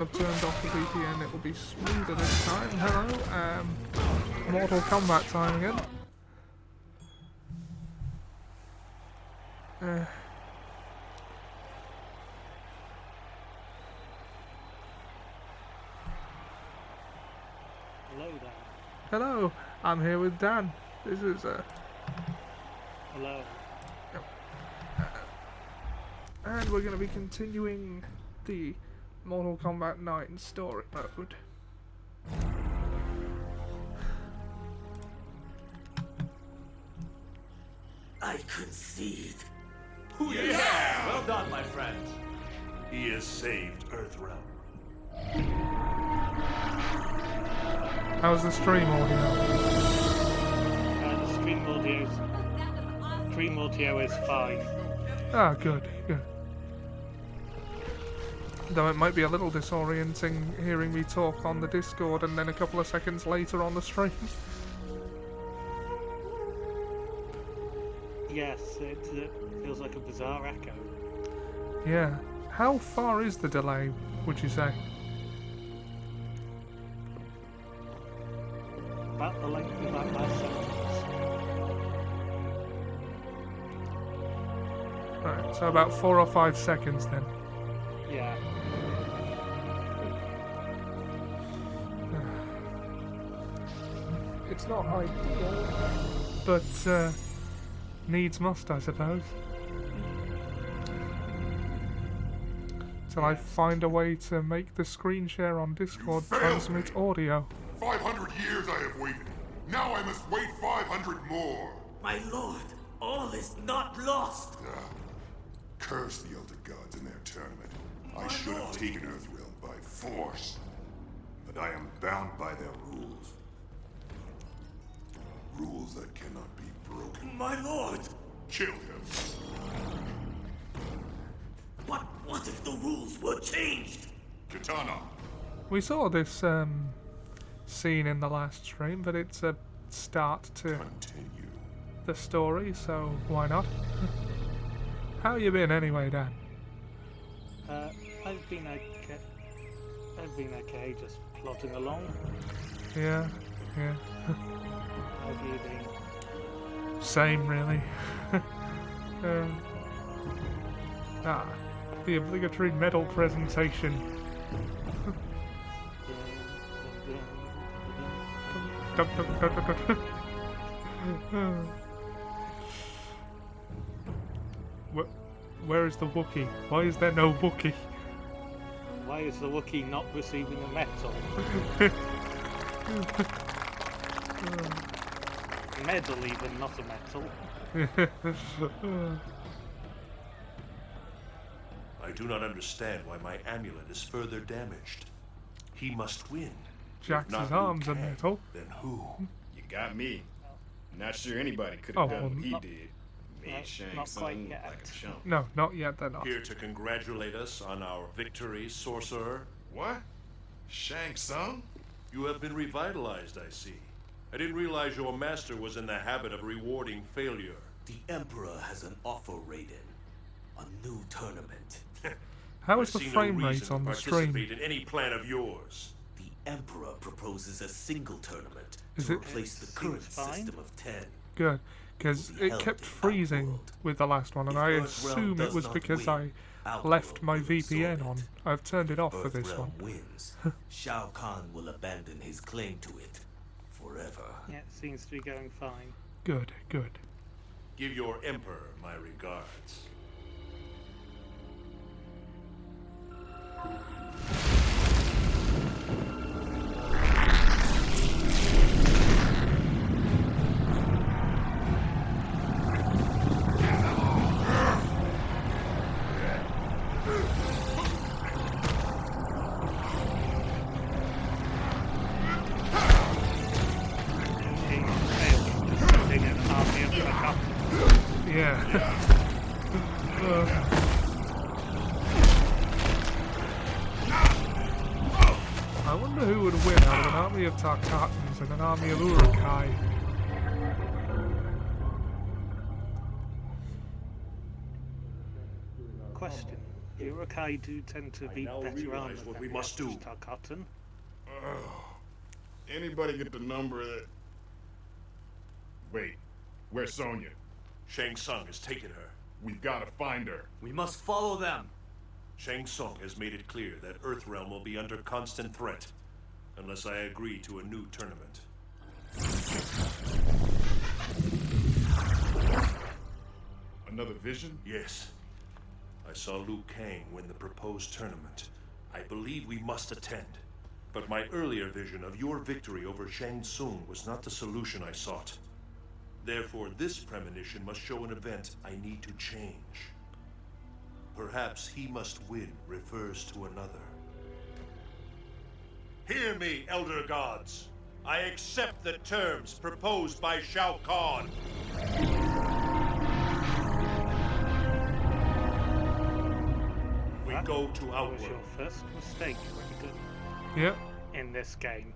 I've turned off the VPN, it will be smoother this time. Hello, Mortal Kombat time again. Hello there. Hello, I'm here with Dan. This is Hello. and we're going to be continuing the Mortal Kombat 9 story mode. I concede. Yeah! Well done, my friend. He has saved Earthrealm. How's the stream audio? The stream audio is fine. Ah, good, good. Though it might be a little disorienting hearing me talk on the Discord and then a couple of seconds later on the stream. Yes, it feels like a bizarre echo. Yeah. How far is the delay, would you say? About the length of that last sentence. Right, so about 4 or 5 seconds then. Yeah. It's not ideal, but needs must, I suppose. Till I find a way to make the screen share on Discord transmit audio. 500 years I have waited. Now I must wait 500 more. My lord, all is not lost. Curse the Elder Gods in their tournament. I should have taken Earthrealm by force. But I am bound by their rules. Rules that cannot be broken. My lord! Kill him. But what if the rules were changed? Katana. We saw this scene in the last stream, but it's a start to Continue. the story, so why not? How you been anyway, Dan? I've been okay. Okay, just plodding along. Yeah, yeah. How have you been? Same, really. The obligatory medal presentation. Where is the Wookiee? Why is there no Wookiee? Why is the Wookiee not receiving a medal? Medal even, not a metal. I do not understand why my amulet is further damaged. He must win. Jax's If not arms Liu are Kang, metal. Then who? You got me. Not sure anybody could have done what he not- did. Made not Shang quite Tsung look yet. like a chump. No, not yet, they're not. Here to congratulate us on our victory, sorcerer. What? Shang Tsung? You have been revitalized, I see. I didn't realize your master was in the habit of rewarding failure. The Emperor has an offer, Raiden. A new tournament. How I is the see no frame reason rate to on the participate stream? in any plan of yours. The Emperor proposes a single tournament Is to it- replace the Seems current fine. system of 10. Good, because it kept freezing with the last one, and I assume it was because I left my VPN on. I've turned it off for this one. Earthrealm wins. Shao Kahn will abandon his claim to it forever. Yeah, it seems to be going fine. Good, good. Give your emperor my regards. He failed sending an army of forgotten. Yeah. I wonder who would win out of an army of Tarkatans and an army of Urukai. Question. You're a Kai do tend to be now better realize armored what than we the must average do. Tarkatan. Anybody get the number of that? Wait, where's Sonya? Shang Tsung has taken her. We've got to find her. We must follow them. Shang Tsung has made it clear that Earthrealm will be under constant threat unless I agree to a new tournament. Another vision? Yes. I saw Liu Kang win the proposed tournament. I believe we must attend. But my earlier vision of your victory over Shang Tsung was not the solution I sought. Therefore, this premonition must show an event I need to change. Perhaps he must win refers to another. Hear me, Elder Gods. I accept the terms proposed by Shao Kahn. We go to That was Outworld. your first mistake, Raiden, Yep. in this game.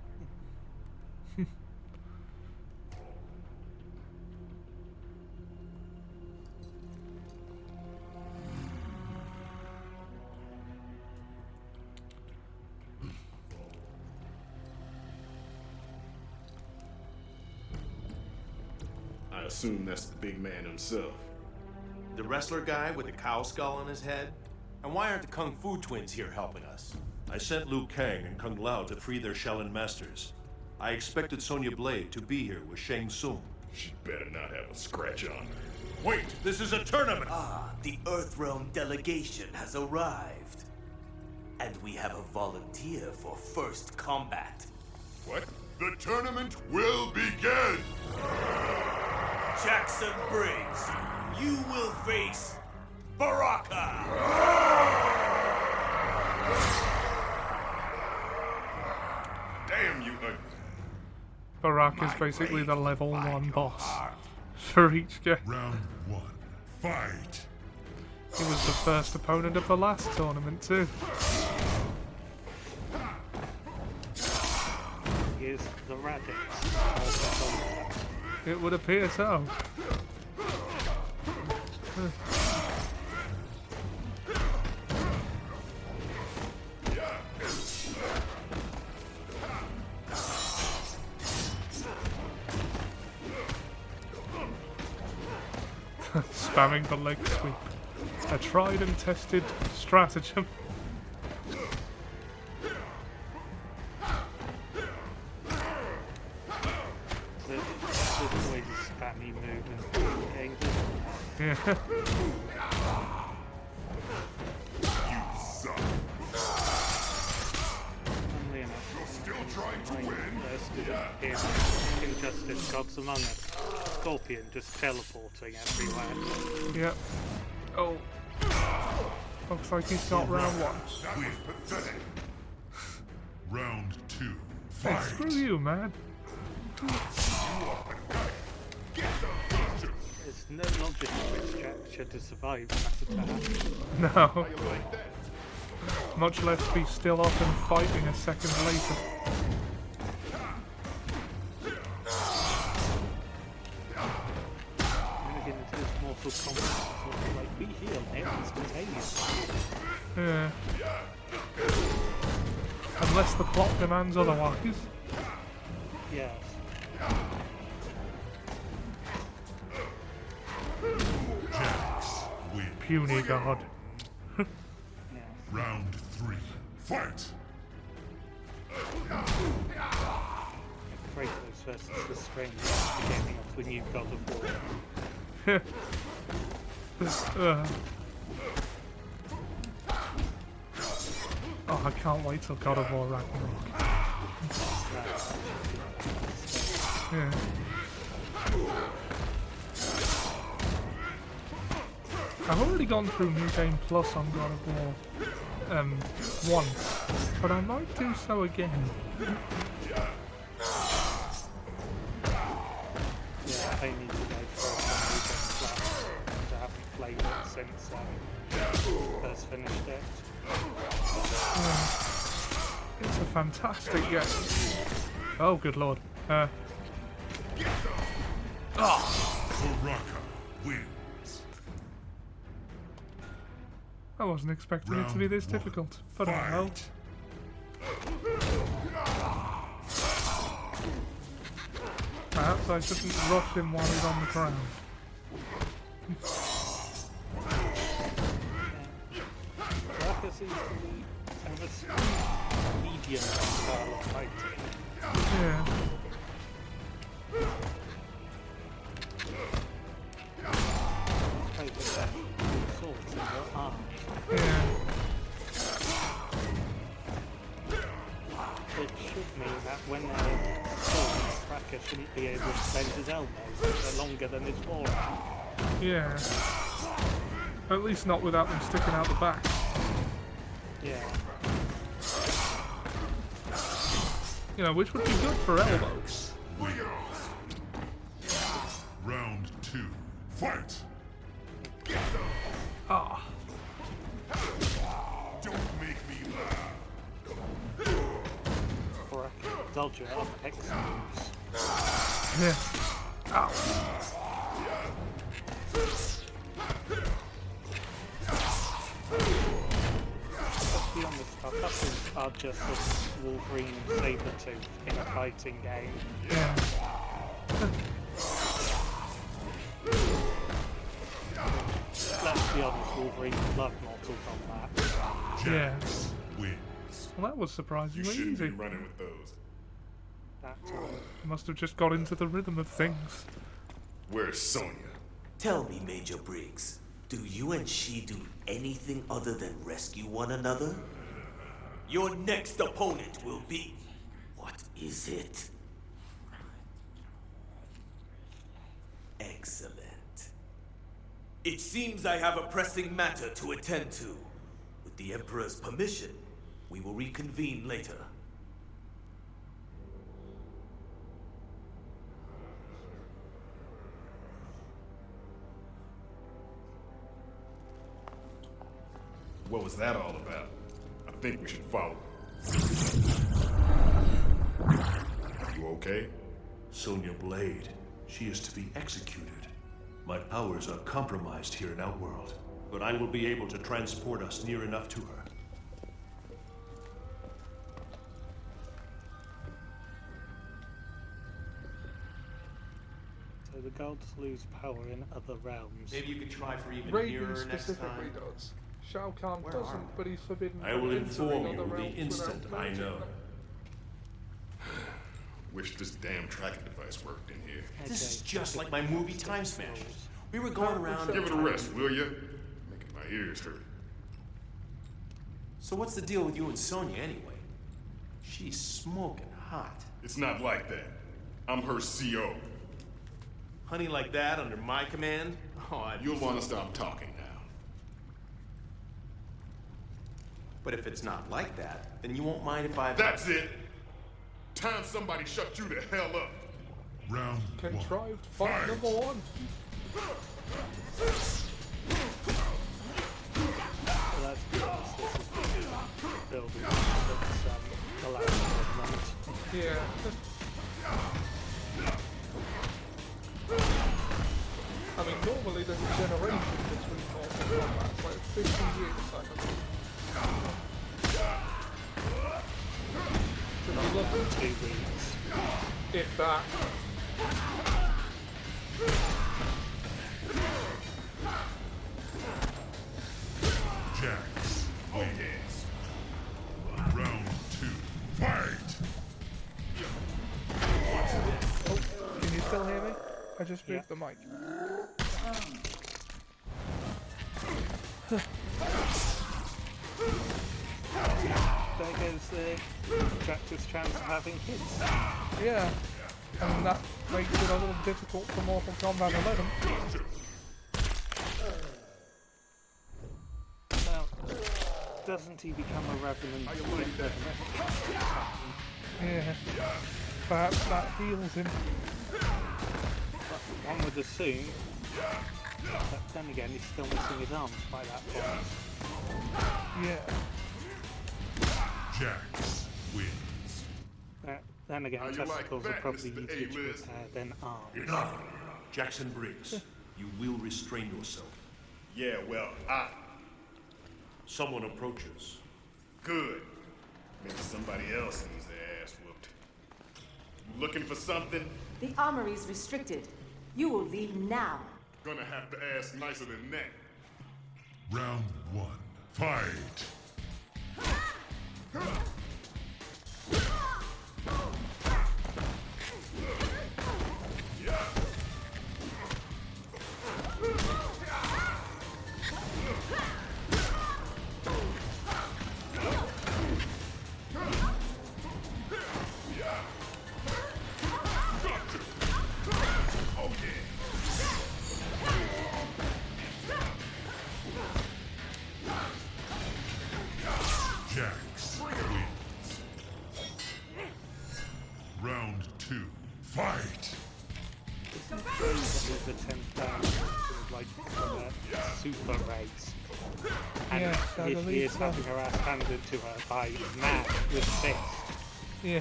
I assume that's the big man himself. The wrestler guy with the cow skull on his head? And why aren't the Kung Fu twins here helping us? I sent Liu Kang and Kung Lao to free their Shaolin masters. I expected Sonya Blade to be here with Shang Tsung. She better not have a scratch on her. Wait, this is a tournament! Ah, the Earthrealm delegation has arrived. And we have a volunteer for first combat. What? The tournament will begin! Jackson Briggs, you will face Baraka! Damn you, Barak is basically the level 1 boss for each game. Round 1. Fight! He was the first opponent of the last tournament too. Here's the Radix. It would appear so. Spamming the leg sweep. A tried and tested stratagem. There's always a spammy move in games. Yeah. Funnily enough, Still trying to win? in Injustice Gods Among Us, Scorpion just teleporting everywhere. Yep. Oh. Looks like he's got round 1. That was pathetic. Round 2. Hey, Fight! screw you, man. There's no logic in which Jack should have survived that attack. No. Much less be still up and fighting a second later. Moving into this Mortal Kombat, sort of like, we heal him instantaneously. Yeah. Unless the plot demands otherwise. Yes. Jax win. Puny god. Yeah. Round 3. Fight! Kratos versus the Stranger, beginning of the new God of War. Oh, I can't wait till God of War Ragnarok. Yeah. I've already gone through New Game Plus on God of War once, but I might do so again. Yeah, I need to go for a Plus. I haven't played it since I first finished it. It's a fantastic game. Oh, good lord. Baraka wins. I wasn't expecting it to be this difficult, but oh well. Perhaps I shouldn't rush him while he's on the ground. Barker seems to be kind of a medium style of fighting. Yeah. Like with that swords in your arm. Yeah. It should mean that when they're sword, Cracker shouldn't be able to bend his elbows if they're longer than his forearm. Yeah. At least not without them sticking out the back. Yeah. You know, which would be good for elbows. Round 2. Fight! Ah. Don't make me laugh. Cracker dodger of X moves. Yeah. Ow. Let's be honest, our castles are just a Wolverine and Sabretooth in a fighting game. Yeah. Let's be honest, Wolverine love Mortal Kombat. Yeah. Wins. Well, that was You surprisingly shouldn't be easy. running with those. That's all. Must have just got into the rhythm of things. Where's Sonya? Tell me, Major Briggs, do you and she do anything other than rescue one another? Your next opponent will be... What is it? Excellent. It seems I have a pressing matter to attend to. With the Emperor's permission, we will reconvene later. What was that all about? I think we should follow. You okay? Sonya Blade. She is to be executed. My powers are compromised here in Outworld, but I will be able to transport us near enough to her. So the gods lose power in other realms. Maybe you could try for even Raiden nearer next specifically time. does. Shao Kahn Where are doesn't, we? but he's forbidden I from will entering inform other you the realms instant without I permitting know. them. Wish this damn tracking device worked in here. This is just like my movie Time Smashers. We were going around... Give it a rest, will ya? Making my ears hurt. So what's the deal with you and Sonya anyway? She's smoking hot. It's not like that. I'm her CO. Honey like that under my command? Oh, You'll want to stop talking now. But if it's not like that, then you won't mind if I... That's it! Time somebody shut you the hell up! Round Contrived fight number 1. So let's be honest, this is building that's allowed at the moment. Yeah. I mean, normally there's a generation between Mortal Kombat, like 50 years, I believe. Should be lucky 2 weeks. if that. Jax wins. Round 2. Fight! Oh, can you still hear me? I just moved the mic. There goes the Jax's chance of having kids. Yeah. And that makes it a little difficult for Mortal Kombat 11. Well, doesn't he become a revenant? Yeah. Perhaps that heals him. One would assume, but then again, he's still missing his arms by that point. Yeah. Jax wins. Then again, How you testicles like are that, probably Mr. easier to A-list? repair than arms. Enough! Jackson Briggs, you will restrain yourself. Yeah, well, Someone approaches. Good. Maybe somebody else needs their ass whooped. You looking for something? The armory's restricted. You will leave now. Gonna have to ask nicer than that. Round 1. Fight! Jax wins. Round 2. Fight! With the 10,000 like super race. And Yes, I he believe is so. having her ass handed to her by Matt with fist. Yeah.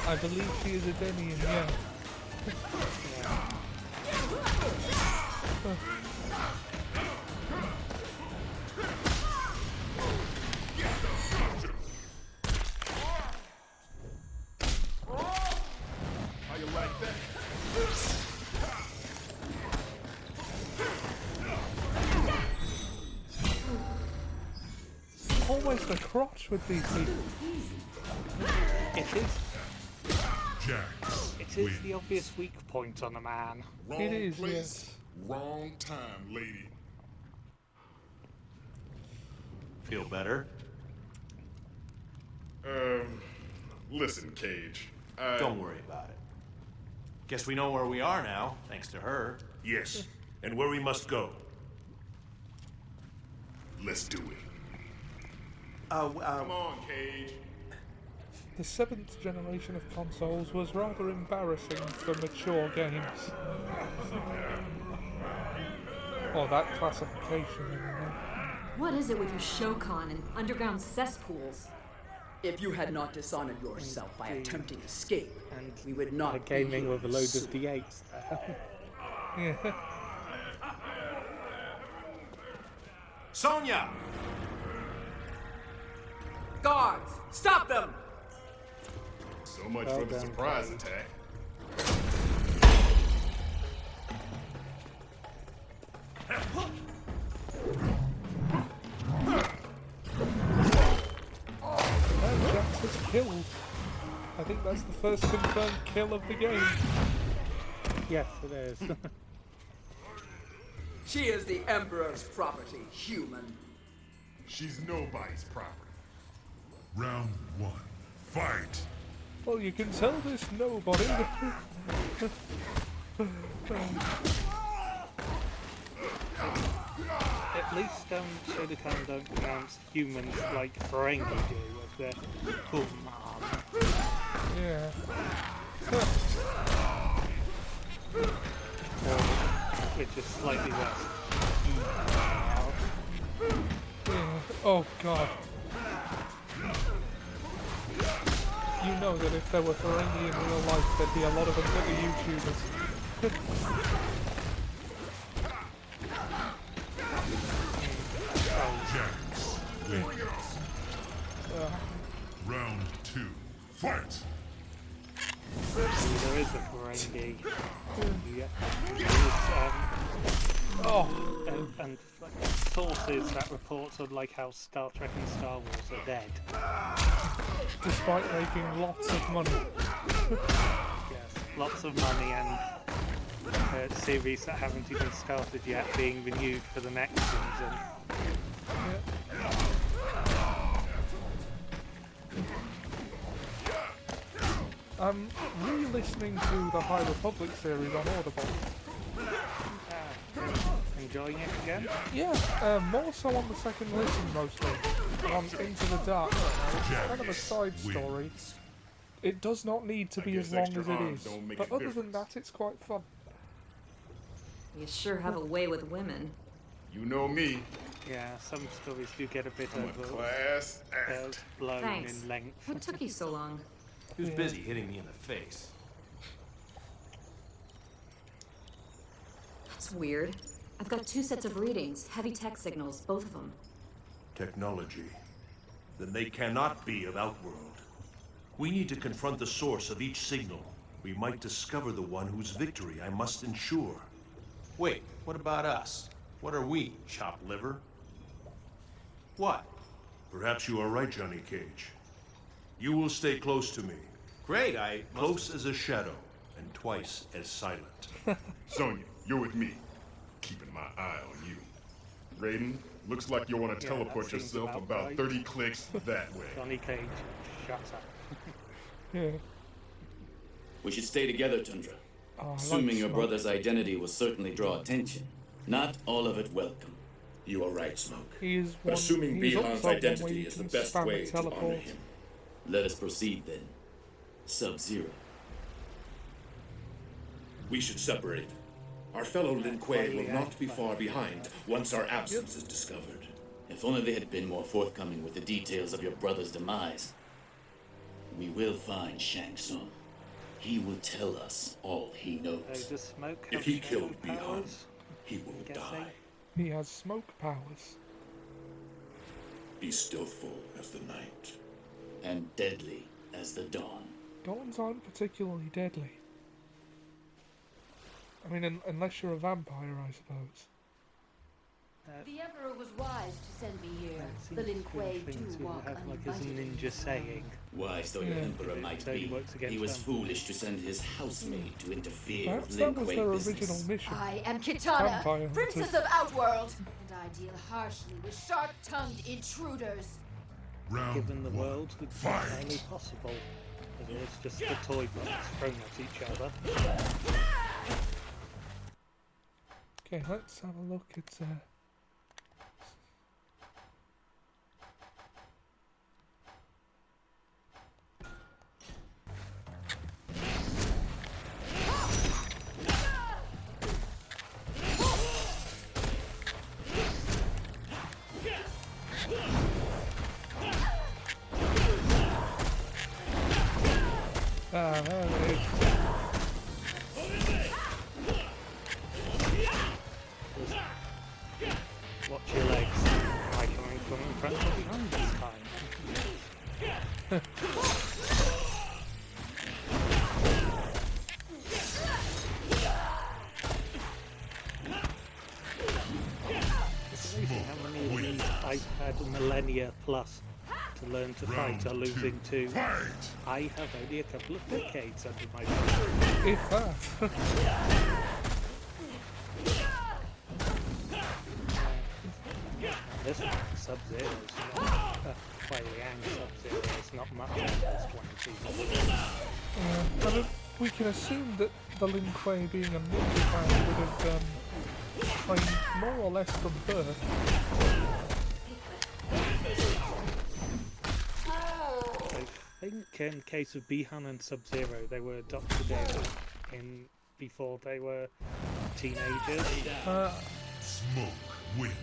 I believe she is a Denian, yeah. How you like that? Almost a crotch with these people. It is Jax it is wins. the obvious weak point on a man. Wrong It is, place, yes. wrong time, lady. Feel better? Listen, Cage. Don't worry about it. Guess we know where we are now, thanks to her. Yes, and where we must go. Let's do it. Come on, Cage. The 7th generation of consoles was rather embarrassing for mature games. Or that classification, anyway. What is it with you Shokan and underground cesspools? If you had not dishonored yourself by attempting escape, And we would not be gaming here with a load of soon. D8s there. Yeah. Sonya! Guards, stop them! So much Well for the done, surprise Cage. attack. And Jax is killed. I think that's the first confirmed kill of the game. Yes, it is. She is the Emperor's property, human. She's nobody's property. Round 1. Fight! Well, you can tell this nobody. At least Shodokan don't pronounce humans like Ferengi do with their humam. Yeah. Which is slightly worse. Yeah. Oh god. You know that if there were Ferengi in real life, there'd be a lot of them that are YouTubers. Jax wins. Round 2. Fight! There is a Ferengi. Yeah. Oh, And like, sources that reports on like how Star Trek and Star Wars are dead. despite making lots of money. Yes, lots of money and series that haven't even started yet being renewed for the next season. I'm re-listening to the High Republic series on Audible. Enjoying it again? Yeah, more so on the second listen mostly. On Into the Dark right now. It's kind of a side story. It does not need to I be guess as long extra as it arms is. don't make But a other than difference. that, it's quite fun. You sure have a way with women. You know me. Yeah, some stories do get a bit I'm a class act. blown Thanks. in length. What took you so long? He was busy hitting me in the face. That's weird. I've got 2 sets of readings, heavy tech signals, both of them. Technology. Then they cannot be of Outworld. We need to confront the source of each signal. We might discover the one whose victory I must ensure. Wait, what about us? What are we, chopped liver? What? Perhaps you are right, Johnny Cage. You will stay close to me. Great, Close as a shadow, and twice as silent. Sonya, you're with me. Keeping my eye on you. Raiden, looks like you'll want to teleport that seems yourself about right. 30 clicks that way. Johnny Cage, shut up. Yeah. We should stay together, Tundra. Oh, I Assuming like your Smoke. brother's identity will certainly draw attention. Not all of it welcome. You are right, Smoke. He is But one, assuming he's Bihan's also one where identity you is the can best spam a way to honor teleport. him. Let us proceed then. Sub-Zero. We should separate. Our fellow Lin Kuei will not be far behind once our absence is discovered. If only they had been more forthcoming with the details of your brother's demise. We will find Shang Tsung. He will tell us all he knows. Does Smoke If have he killed smoke Bihan, powers? he will Guessing. die. He has smoke powers. He's still full as the night. And deadly as the dawn. Dawns aren't particularly deadly. I mean, unless you're a vampire, I suppose. The Emperor was wise to send me here. That The seems Lin Kuei to do walk have like his uninvited. ninja saying. Wise though your Yeah. emperor might It only be, works against he was them. foolish to send his housemaid to interfere Perhaps with that Lin was Kuei their business. original mission. I am Kitana, Vampire Princess hunters. of Outworld, and I deal harshly with sharp-tongued intruders. Round Given the 1. world would be Fight! entirely possible. It is just the toy blocks thrown at each other. Okay, let's have a look at. There it is. Watch your legs. Am I coming from in front or behind this time? It's amazing how many of these I've had millennia plus to learn to fight are losing to. I have only a couple of decades under my belt. If that. This one, Sub-Zero, is not Liang Sub-Zero, it's not much of this one. But we can assume that the Lin Kuei, being a ninja fan, would have trained more or less from birth. I think in case of Bihan and Sub-Zero, they were adopted in before they were teenagers. Smoke wins.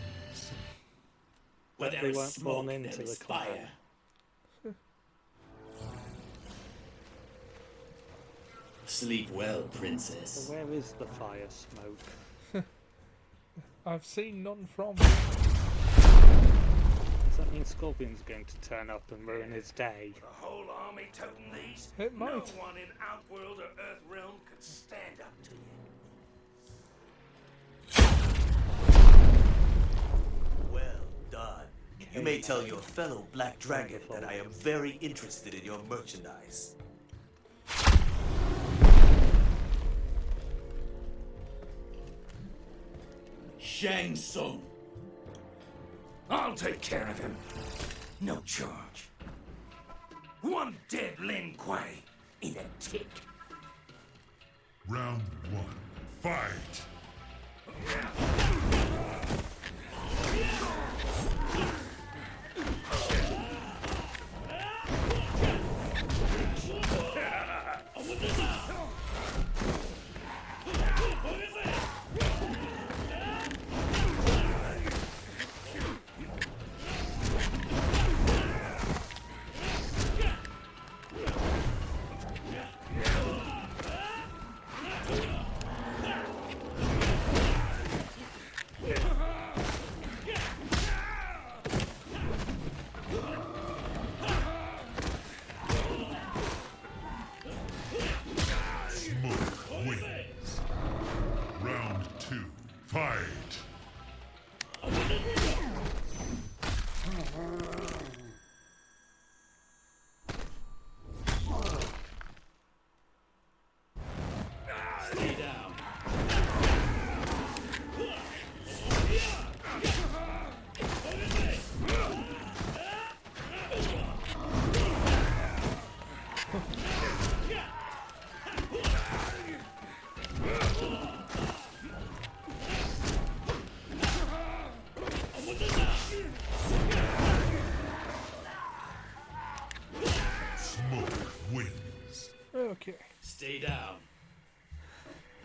But Where they there is weren't smoke, born there into is the clan. fire. Sleep well, princess. So where is the fire smoke? I've seen none from. Does that mean Scorpion's going to turn up and ruin his day? The whole army toting these? It might. No one in Outworld or Earthrealm could stand up to you. Well done. You may tell your fellow Black Dragon that I am very interested in your merchandise. Shang Tsung. I'll take care of him. No charge. One dead Lin Kuei in a tick. Round 1. Fight! wins. Okay. Stay down.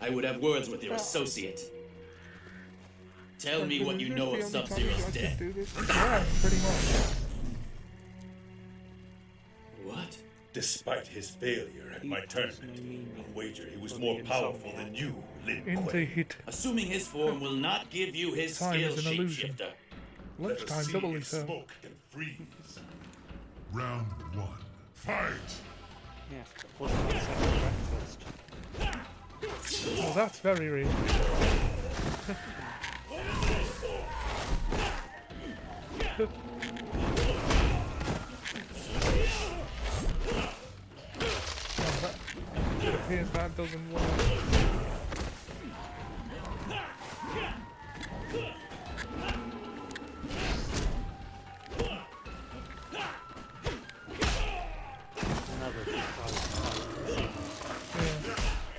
I would have words with your associate. Tell me what you know of Sub-Zero's death. Yeah, pretty much. What? Despite his failure at my tournament, I wager he was more powerful than you, Lin Kuei. Indeed. Assuming his form will not give you his Time skill, is an illusion. shapeshifter. Lunchtime doubly so. Smoke can freeze. Round 1. Fight! Yes, but what about second breakfast? Well, that's very real. It appears that doesn't work. Yeah.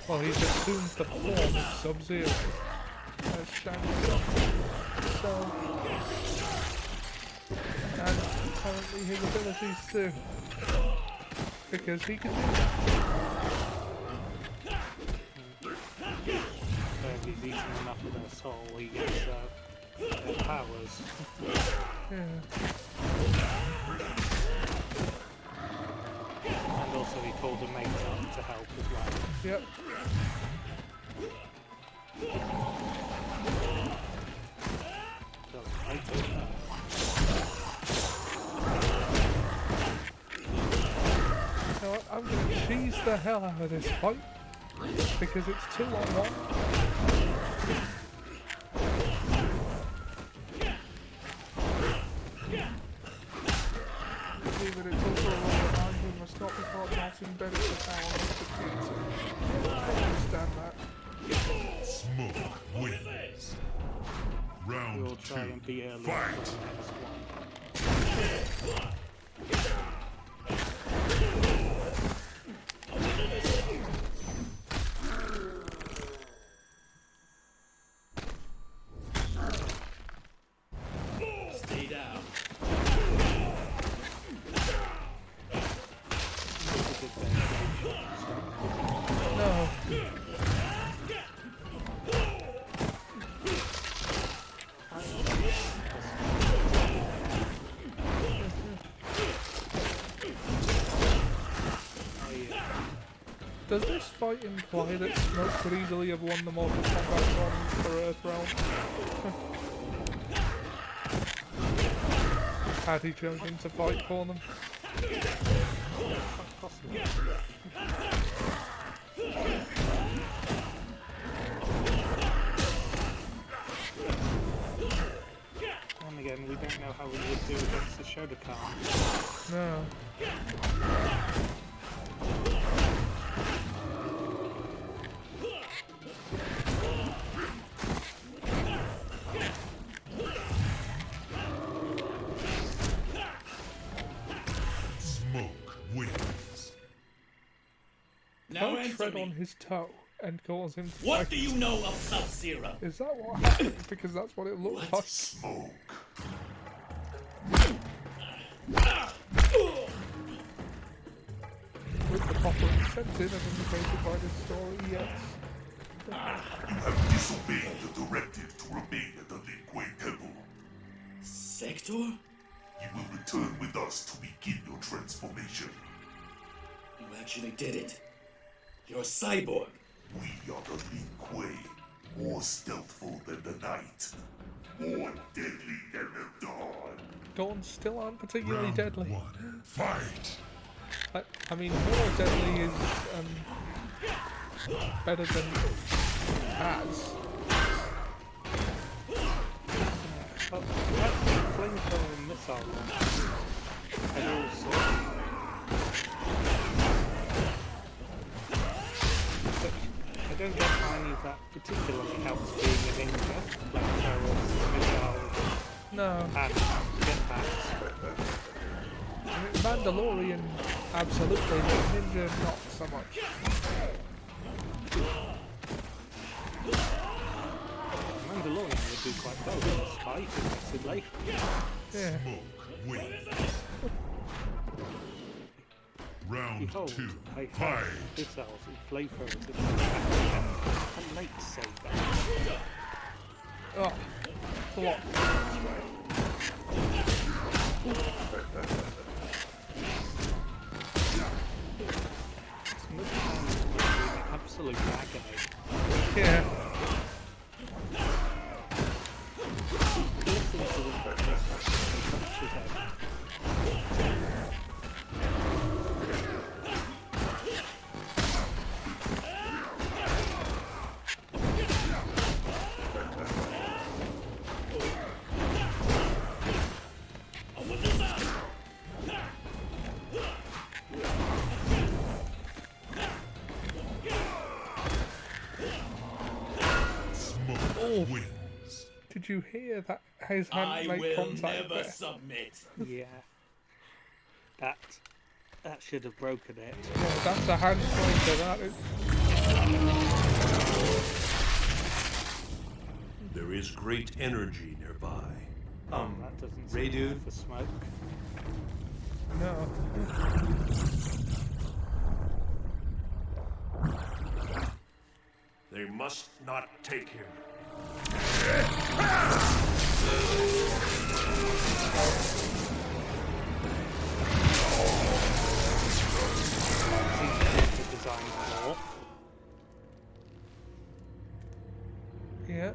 Well, he's assumed the form of Sub-Zero as Shang Tsung. So, and apparently his abilities too. Because he can do that. So if he's eaten enough of their soul, he gets their powers. Yeah. And also he called a mate up to help as well. Yep. You know what? I'm gonna cheese the hell out of this fight because it's 2-on-1. But it's also a role of mine who must not be caught not embedded with power and security. I understand that. Smoke wins. Round We'll try 2. and be early Fight! for the next one. Stay down. No. Does this fight imply that Smoke could easily have won the Mortal Kombat one for Earthrealm? Had he chosen to fight for them? And again, we don't know how we would do against the Shotokan. No. Smoke wins. Now Don't answer tread me. on his toe and cause him to What fight. do you know of Sub-Zero? Is that what happened? Because that's what it looked like. Smoke. With the proper incentive as indicated by this story, yes. You have disobeyed the directive to remain at the Lin Kuei Temple. Sector? You will return with us to begin your transformation. You actually did it. You're a cyborg. We are the Lin Kuei, more stealthful than the night, more deadly than the dawn. Dawns still aren't particularly Round deadly. 1. Fight! I mean, more deadly is better than has. But that's the flamethrower missile launcher. And also, I don't get how any of that particularly helps being a ninja. Flamethrowers, missiles, No. and jetpacks. I mean, Mandalorian, absolutely, but Ninja, not so much. Mandalorian would do quite well with a spike, admittedly. Yeah. Smoke wins. Round Behold, 2. I have Fight. missiles and flamethrowers and a lightsaber. Oh, block. Absolute agony. Yeah. Listen to the punches out. Smoke wins. Did you hear that? His hand make contact there? submit. Yeah. That should have broken it. Oh, that's a hand pointer, that is. There is great energy nearby. That doesn't Ray seem dude? for smoke. No. They must not take him. The design for. Yeah.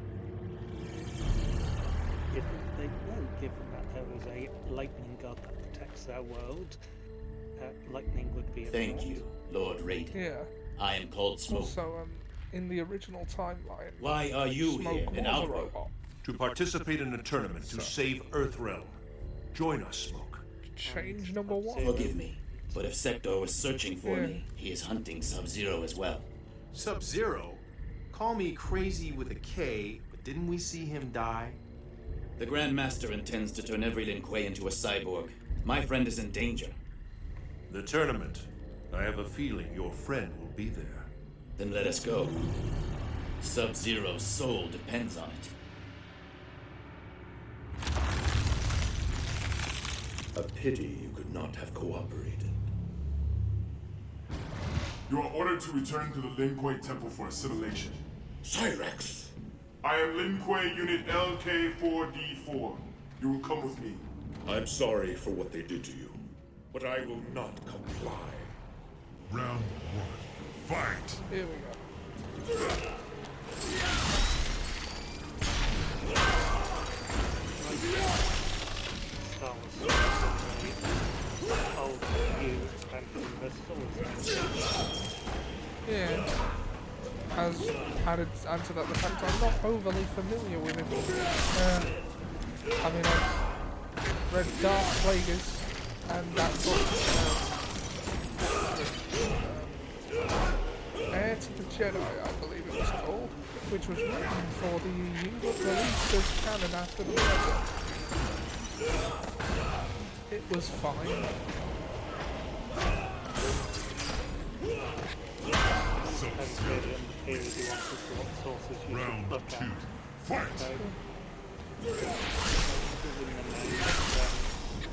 If they well, given that there was a lightning god that protects their world, lightning would be a Thank threat. you, Lord Raiden. Yeah. I am called Smoke. Also, in the original timeline, Why are you Smoke here in was a Outworld? robot. To participate in a tournament to save Earthrealm. Join us, Smoke. Change number 1. Forgive me, but if Sector was searching for Yeah. me, he is hunting Sub-Zero as well. Sub-Zero? Call me crazy with a K, but didn't we see him die? The Grand Master intends to turn every Lin Kuei into a cyborg. My friend is in danger. The tournament. I have a feeling your friend will be there. Then let us go. Sub-Zero's soul depends on it. A pity you could not have cooperated. You are ordered to return to the Lin Kuei Temple for assimilation. Cyrex! I am Lin Kuei Unit LK4D4. You will come with me. I'm sorry for what they did to you, but I will not comply. Round 1. Fight. Here we go. Star Wars old new expansion vessels. Yeah. Has added to that the fact I'm not overly familiar with it. I mean, I've read Dark Plagueis and that book, Heir to the Jedi, I believe it was called, which was written for the released as canon after the movie. It was fine. Depends really on the period you want to see what sources you should Round look 2. at. Fight. So, within the name,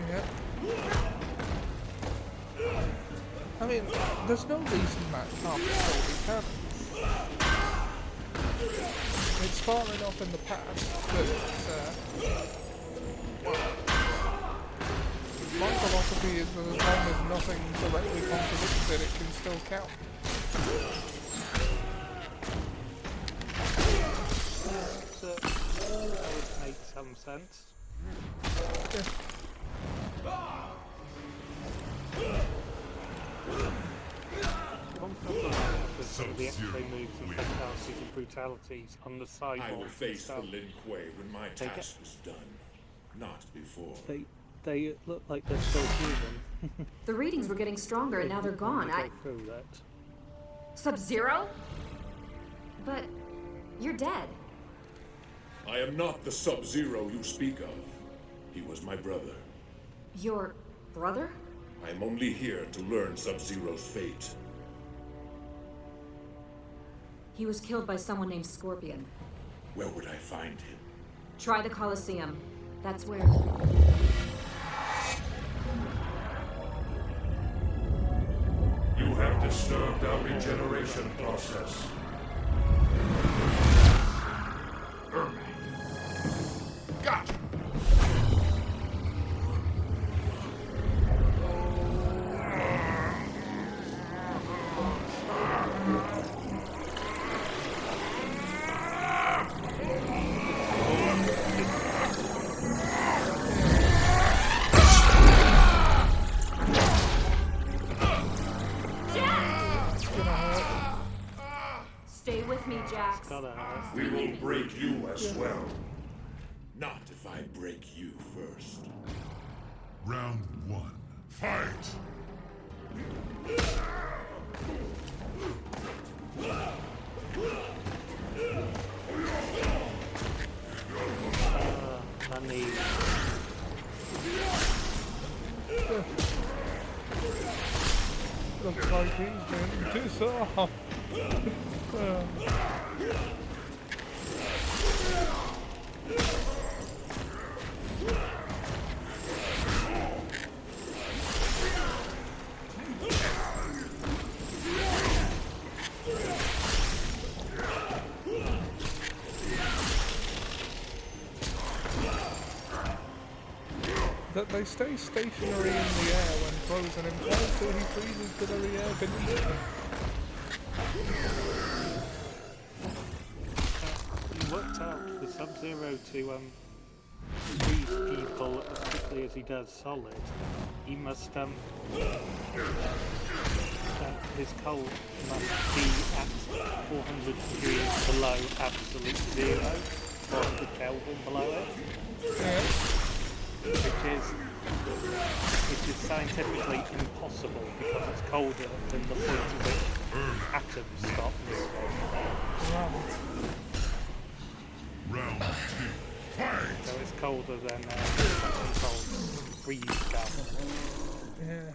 Yeah. I mean, there's no reason that can't still be canon. It's far enough in the past that, well, my philosophy is that as long as nothing directly contradicts it, it can still count. that would make some sense. One problem is some of the X-ray moves and fatalities and brutalities on the side. I will face the Lin Kuei when my task is done, not before. They look like they're still human. The readings were getting stronger and now they're gone. Go through that. Sub-Zero? But you're dead. I am not the Sub-Zero you speak of. He was my brother. Your brother? I am only here to learn Sub-Zero's fate. He was killed by someone named Scorpion. Where would I find him? Try the Colosseum. That's where... You have disturbed our regeneration process. Gotcha! Stay with me, Jax. We will break you as well. Not if I break you first. Round 1. Fight! Money. Looks like he's been disarmed. That they stay stationary in the air when frozen implies that he freezes to the air beneath them. He worked out for Sub-Zero to freeze people as quickly as he does Solid. He must his cold must be at 400 degrees below absolute zero, 400 Kelvin below it. Yeah. Which is scientifically impossible because it's colder than the point at which atoms stop moving. Round 2. Fight! So it's colder than cold freeze stuff. Yeah.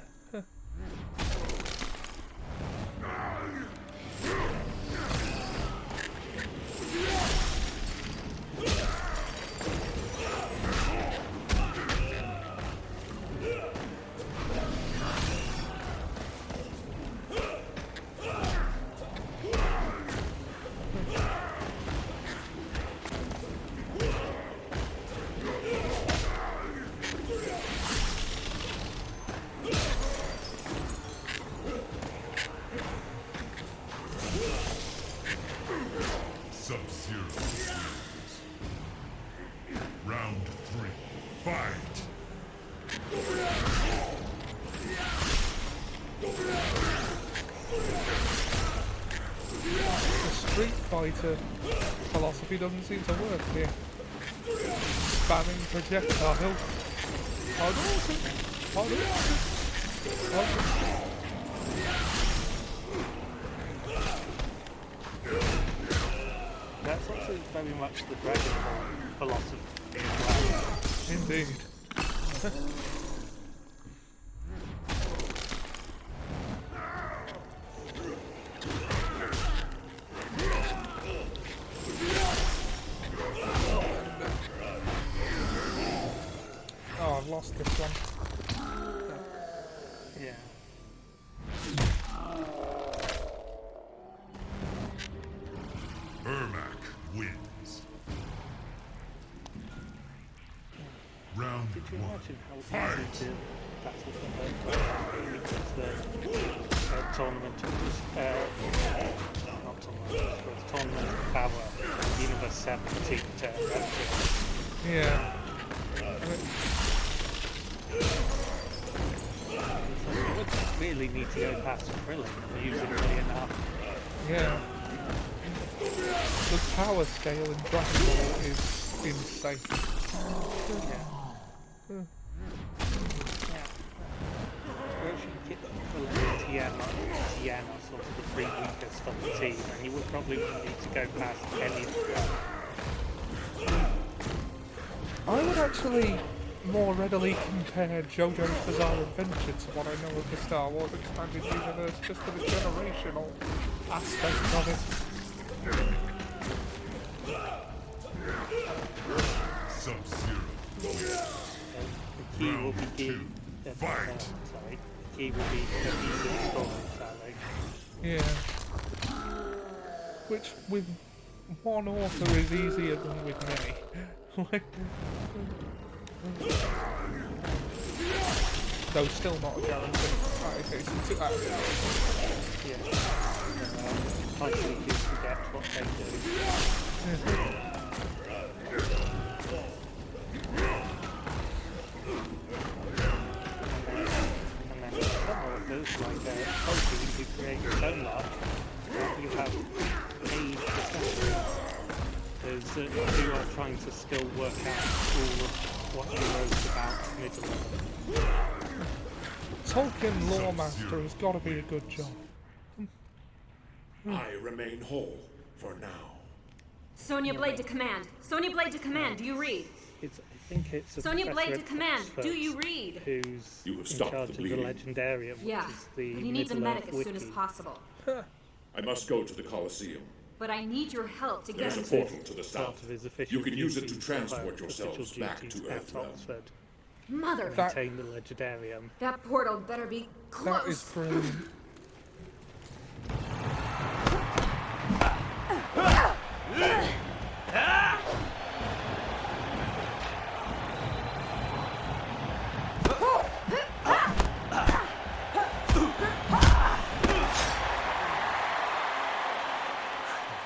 Sub-Zero wins. Round 3. Fight! The Street Fighter philosophy doesn't seem to work here. Spamming projectile. That's also very much the Dragon Ball philosophy as well. Indeed. Oh, I've lost this one. Yeah. Ermac wins. Round Did you 1. imagine how Fight! easy to battle for Earth because the tournament not tournament, but tournament of power, Universe 17 turned out to. Yeah. You wouldn't really need to go past Krillin usually enough. Yeah. The power scale in Dragon Ball is insane. Yeah. Tiana are sort of the three weakest on the team, and you would probably need to go past any of them. I would actually more readily compare JoJo's Bizarre Adventure to what I know of the Star Wars Expanded Universe, just for the generational aspect of it. key will be key. Sorry, the key will be cohesive storytelling. Yeah. Which with one author is easier than with many. Like, though still not a guarantee. Right, okay, so it's Yeah. Likely to forget what they do. And then some authors, like Tolkien, who create his own lot, you have paid professionals who are trying to still work out all of what he wrote about Middle-earth. Tolkien Lore Master has got to be a good job. I remain whole for now. Sonya Blade to command. Sonya Blade to command. Do you read? I think it's Sonya Blade to command. Do you read? Who's You have in stopped charge the of the bleeding. Legendarium, Yeah, which is the but he needs a Middle-earth medic as soon as wiki. possible. I must go to the Colosseum. But I need your help to There's get a him. portal to the Part south. of his official You can use it to duties, transport official yourselves back duties to at Earthrealm. Oxford. Mother. Maintain the Legendarium. That portal better be close. That is brilliant.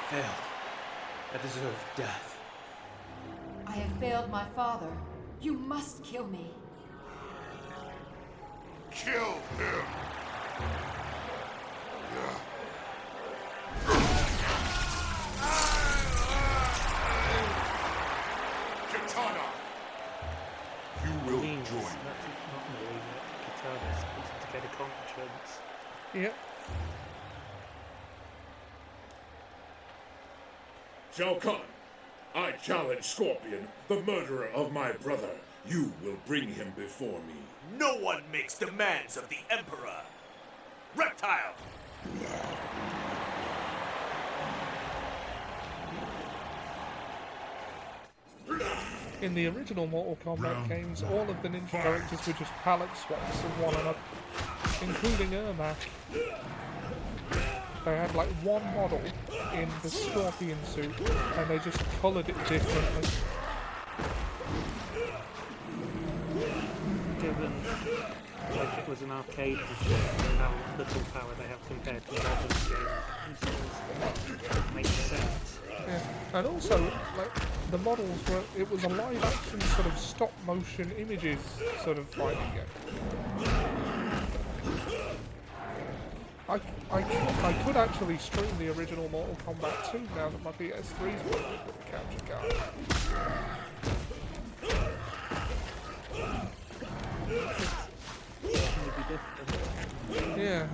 Failed. I deserve death. I have failed my father. You must kill me. Kill him! Katana! You will Means join. that is not knowing that Katana's wanted to get a conscience. Yep. Shao Kahn, I challenge Scorpion, the murderer of my brother. You will bring him before me. No one makes demands of the Emperor. Reptile! In the original Mortal Kombat games, all of the ninja characters were just palette swaps of one another, including Ermac. They had like one model in the Scorpion suit, and they just coloured it differently. Given like it was an arcade machine, and how little power they have compared to modern game consoles, makes sense. Yeah. And also, like, the models were, it was a live action sort of stop motion images sort of fighting game. I could actually stream the original Mortal Kombat 2 now that my PS3's working with the capture card. Maybe different. Yeah.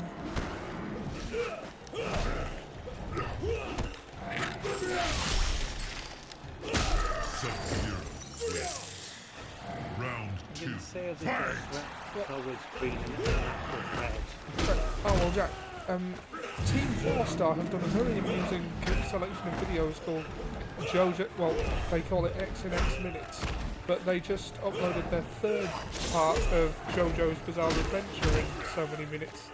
Sub-Zero wins. Round two. You say as a joke, always green and that was red. Oh well, Jack. Team 4-Star have done a very amusing selection of videos called JoJo. Well, they call it X in X minutes, but they just uploaded their third part of JoJo's Bizarre Adventure in so many minutes.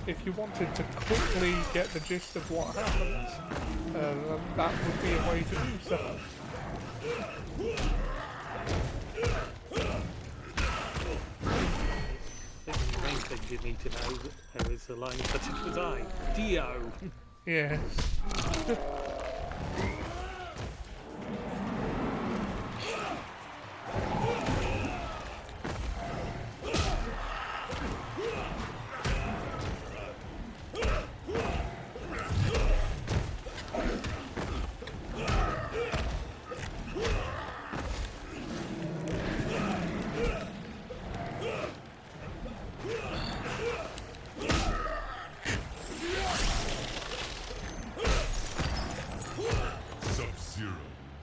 If you wanted to quickly get the gist of what happens, that would be a way to do so. I think the main thing you need to know is the line such as was I. Dio! Yes. Sub-Zero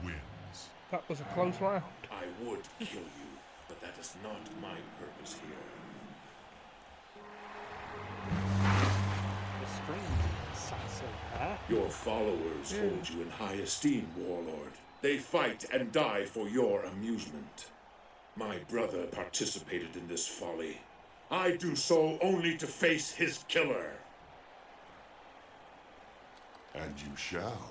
wins. That was a close round. I would kill you, but that is not my purpose here. The strange assassin there. Your followers hold you in high esteem, Warlord. They fight and die for your amusement. My brother participated in this folly. I do so only to face his killer. And you shall.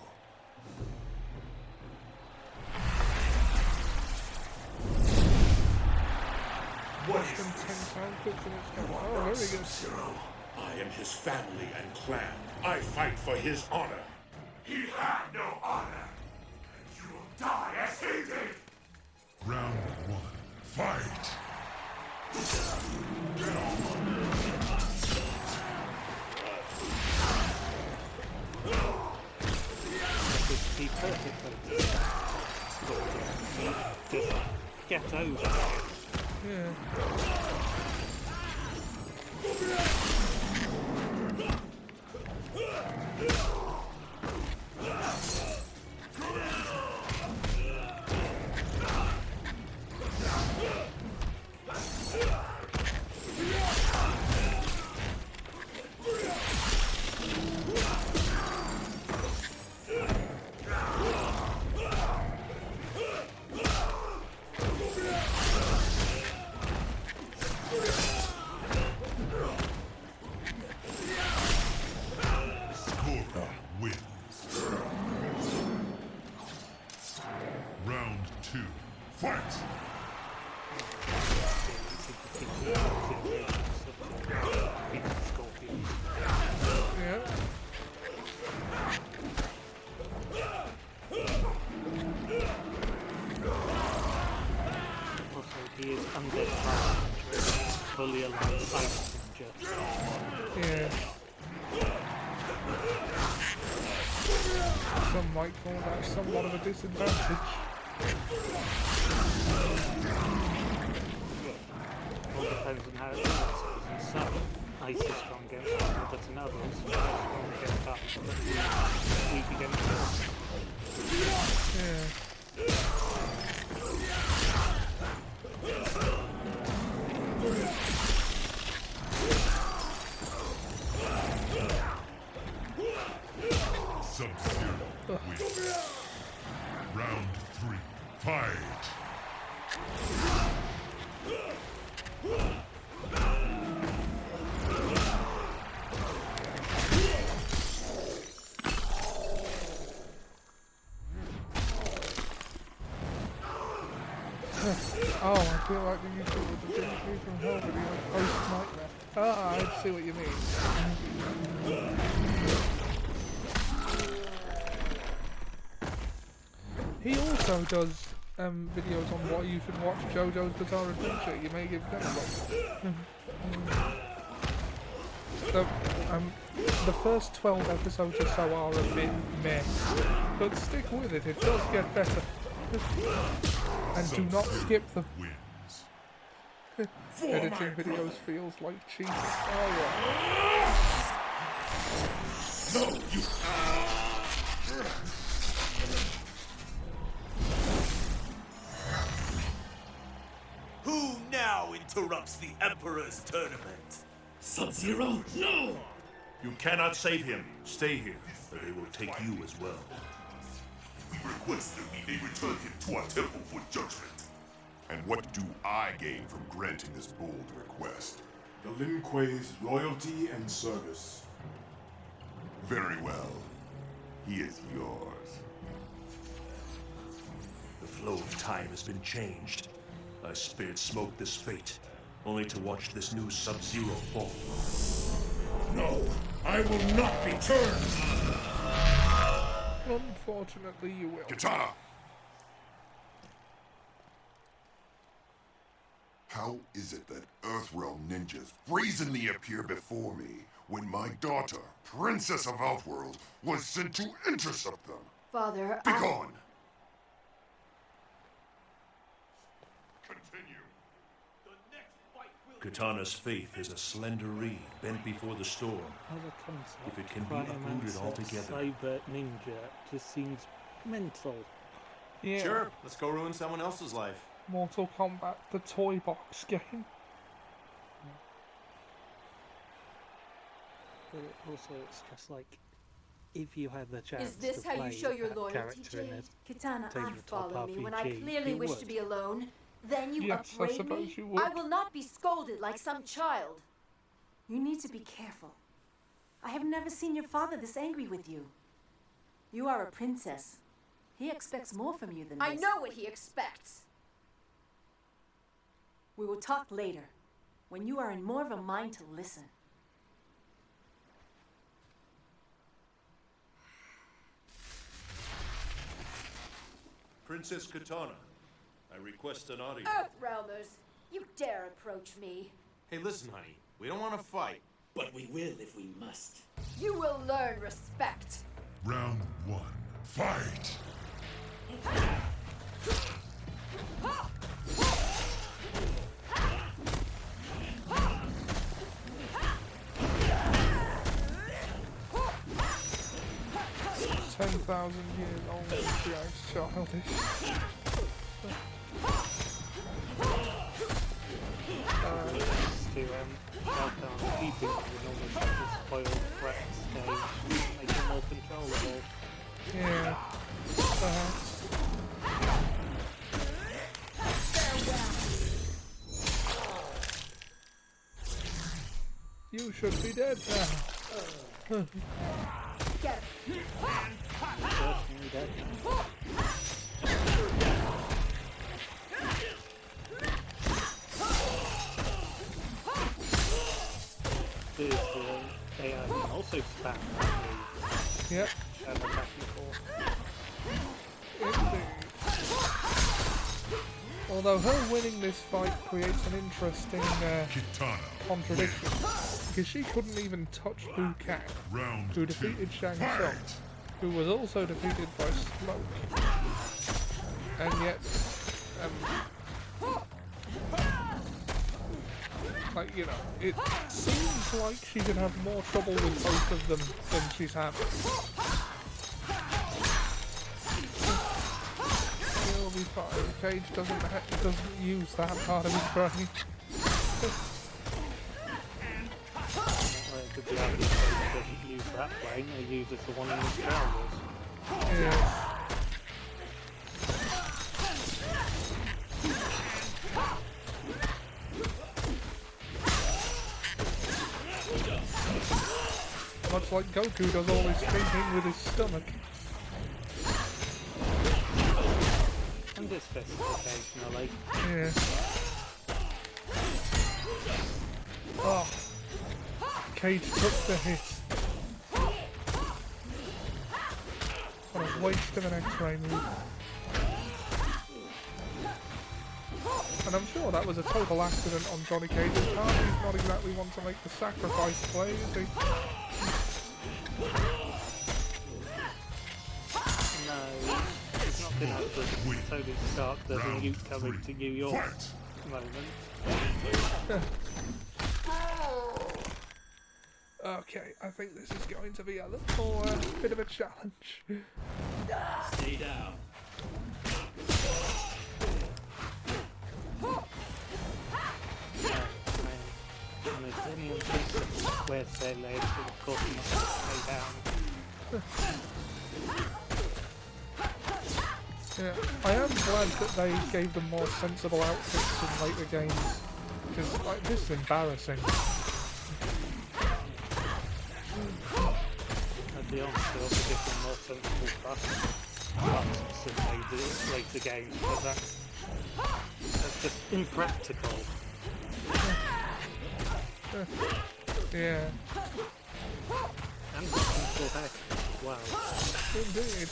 What Less is than this? 10 pound clips in its gun. Oh, very good. Sub-Zero. I am his family and clan. I fight for his honor. He had no honor, and you will die as he did. Round 1. Fight! That would be perfect though to Scorpion. Just get over it. Yeah. Scorpion wins. Round 2. Fight! Yeah. Also, he is undead power, fully alive ice ninja. Yeah. Some might call that somewhat of a disadvantage. All depends on how it works, because in some, ice is strong against fire, but in others, fire is strong against fire, but weak against fire. Yeah. Sub-Zero wins. Round 3. Fight! Oh, I feel like the YouTube with the thing from hell video post-nightmare. Ah, I see what you mean. He also does videos on what you should watch JoJo's Bizarre Adventure. You may give them a look. So, the first 12 episodes or so are a bit meh, but stick with it, it does get better. And do not skip them. Editing videos feels like cheating. Oh yeah. No, you... Who now interrupts the Emperor's tournament? Sub-Zero? No! You cannot save him. Stay here, or they will take you as well. We request that we may return him to our temple for judgment. And what do I gain from granting this bold request? The Lin Kuei's loyalty and service. Very well. He is yours. The flow of time has been changed. I spared Smoke this fate, only to watch this new Sub-Zero fall. No, I will not be turned! Unfortunately, you will. Katana! How is it that Earthrealm ninjas brazenly appear before me when my daughter, Princess of Outworld, was sent to intercept them? Father, Begone! Continue. Katana's faith is a slender reed bent before the storm. Other concept, If it can be uprooted altogether. Cyber Ninja just seems mental. Yeah. Sure, let's go ruin someone else's life. Mortal Kombat, the toy box game. But also, it's just like, if you had the chance is this to how play you show your that loyalty, character in Jade? a Katana, tabletop follow me when I RPG, clearly you wish would. to be alone. Then you Yes, I upbraid suppose me? you would. I will not be scolded like some child. You need to be careful. I have never seen your father this angry with you. You are a princess. He expects more from you than this. I know what he expects. We will talk later, when you are in more of a mind to listen. Princess Katana, I request an audience. Earthrealmers, you dare approach me. Hey, listen, honey. We don't want to fight. But we will if we must. You will learn respect. Round 1. Fight! 10,000 years old, yeah, childish. To Falcon keeping would almost have to spoil threat stage, make it more controllable. Yeah, perhaps. You should be dead now. Get Certainly dead now. There's the AI can also spam that move. Yep. Shadow back and forth. Indeed. Although her winning this fight creates an interesting contradiction, because she couldn't even touch Liu Kang, who defeated Shang Tsung, who was also defeated by smoke, and yet, like, you know, it seems like she could have more trouble with both of them than she's having. He'll be fine. Cage doesn't use that part of his brain. Well, the average Cage doesn't use that brain, they use it for one of his shoulders. Yeah. Much like Goku does all his thinking with his stomach. And his fists occasionally. Yeah. Oh. Cage took the hit. What a waste of an X-ray move. And I'm sure that was a total accident on Johnny Cage's part. He's not exactly one to make the sacrifice play, is he? No, he's not been able to Tony Stark. There's a Newt coming to New York moment. Okay, I think this is going to be a little bit of a challenge. Stay down. And it's any where their legs, of course, you must stay down. Yeah, I am glad that they gave them more sensible outfits in later games, because like this is embarrassing. At the onset of the different more sensible buttons in later games, but that's just impractical. Yeah. And for heck, wow. Indeed.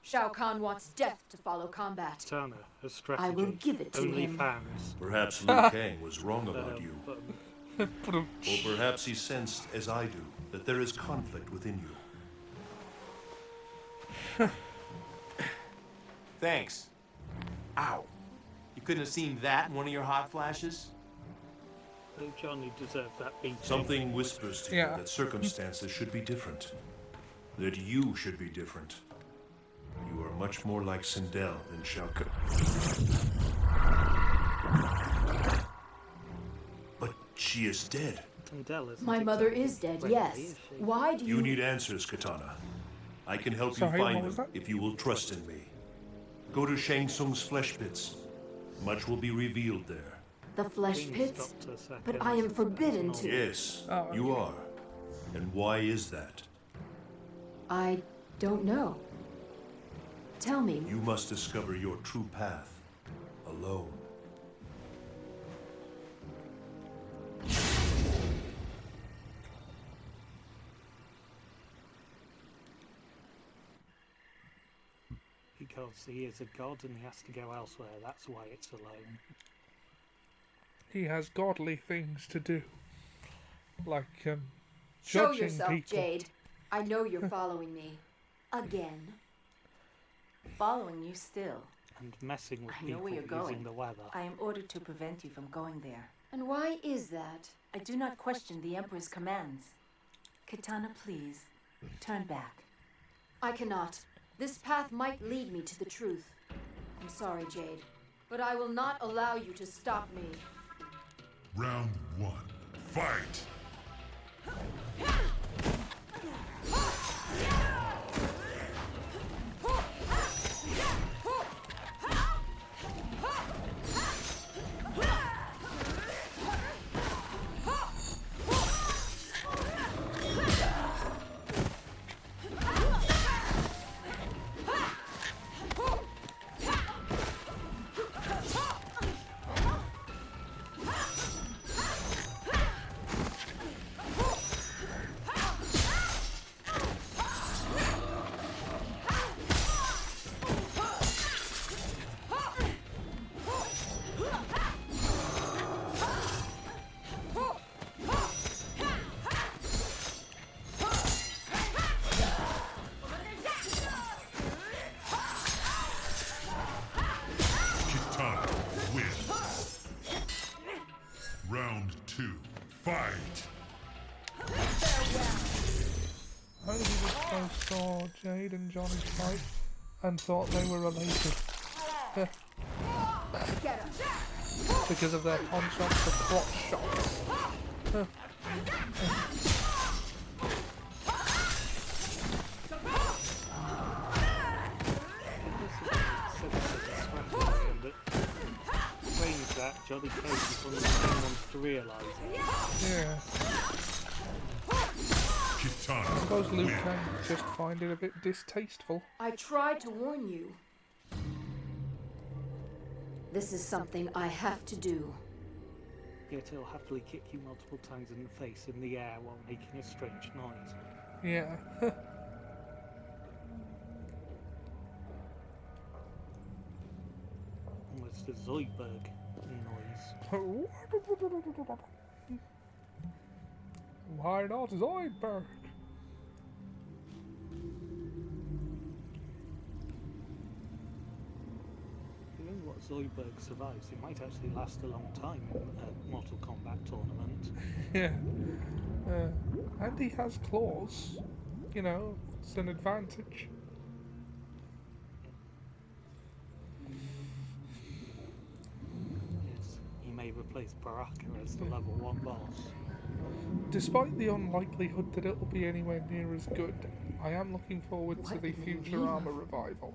Shao Kahn wants death to follow combat. Tana, a strategy. I will give it to Only him. fans. Perhaps Liu Kang was wrong about you. Or perhaps he sensed, as I do, that there is conflict within you. Thanks. Ow. You couldn't have seen that in one of your hot flashes? Oh, Johnny deserves that beating. Something whispers to you Yeah. that circumstances should be different. that you should be different. You are much more like Sindel than Shao Kahn. But she is dead. My mother is dead, yes. Why do You need answers, Katana. I can help Sorry, you what find was them that? if you will trust in me. Go to Shang Tsung's flesh pits. Much will be revealed there. The flesh pits? But I am forbidden to. Yes, you are. And why is that? I don't know. Tell me. You must discover your true path alone. Because he is a god and he has to go elsewhere. That's why it's alone. He has godly things to do. Like, Show judging yourself, people. Jade. I know you're following me. Again. Following you still. And messing with I know people where you're using going. the weather. I am ordered to prevent you from going there. And why is that? I do not question the Emperor's commands. Katana, please, turn back. I cannot. This path might lead me to the truth. I'm sorry, Jade, but I will not allow you to stop me. Round 1. Fight! Katana wins. Round 2. Fight! How did you just saw Jade and Johnny fight and thought they were related? Because of their contrast to crotch shots. That Johnny Cage is one of the things wants to realise it. Yeah. I suppose Liu Kang just find it a bit distasteful. I tried to warn you. This is something I have to do. Yet he'll happily kick you multiple times in the face in the air while making a strange noise. Yeah. Almost a Zoidberg noise. Why not Zoidberg? Given what Zoidberg survives, it might actually last a long time in a Mortal Kombat tournament. Yeah. And he has claws. You know, it's an advantage. Yes, he may replace Baraka as the level 1 boss. Despite the unlikelihood that it'll be anywhere near as good, I am looking forward to the future armor revival.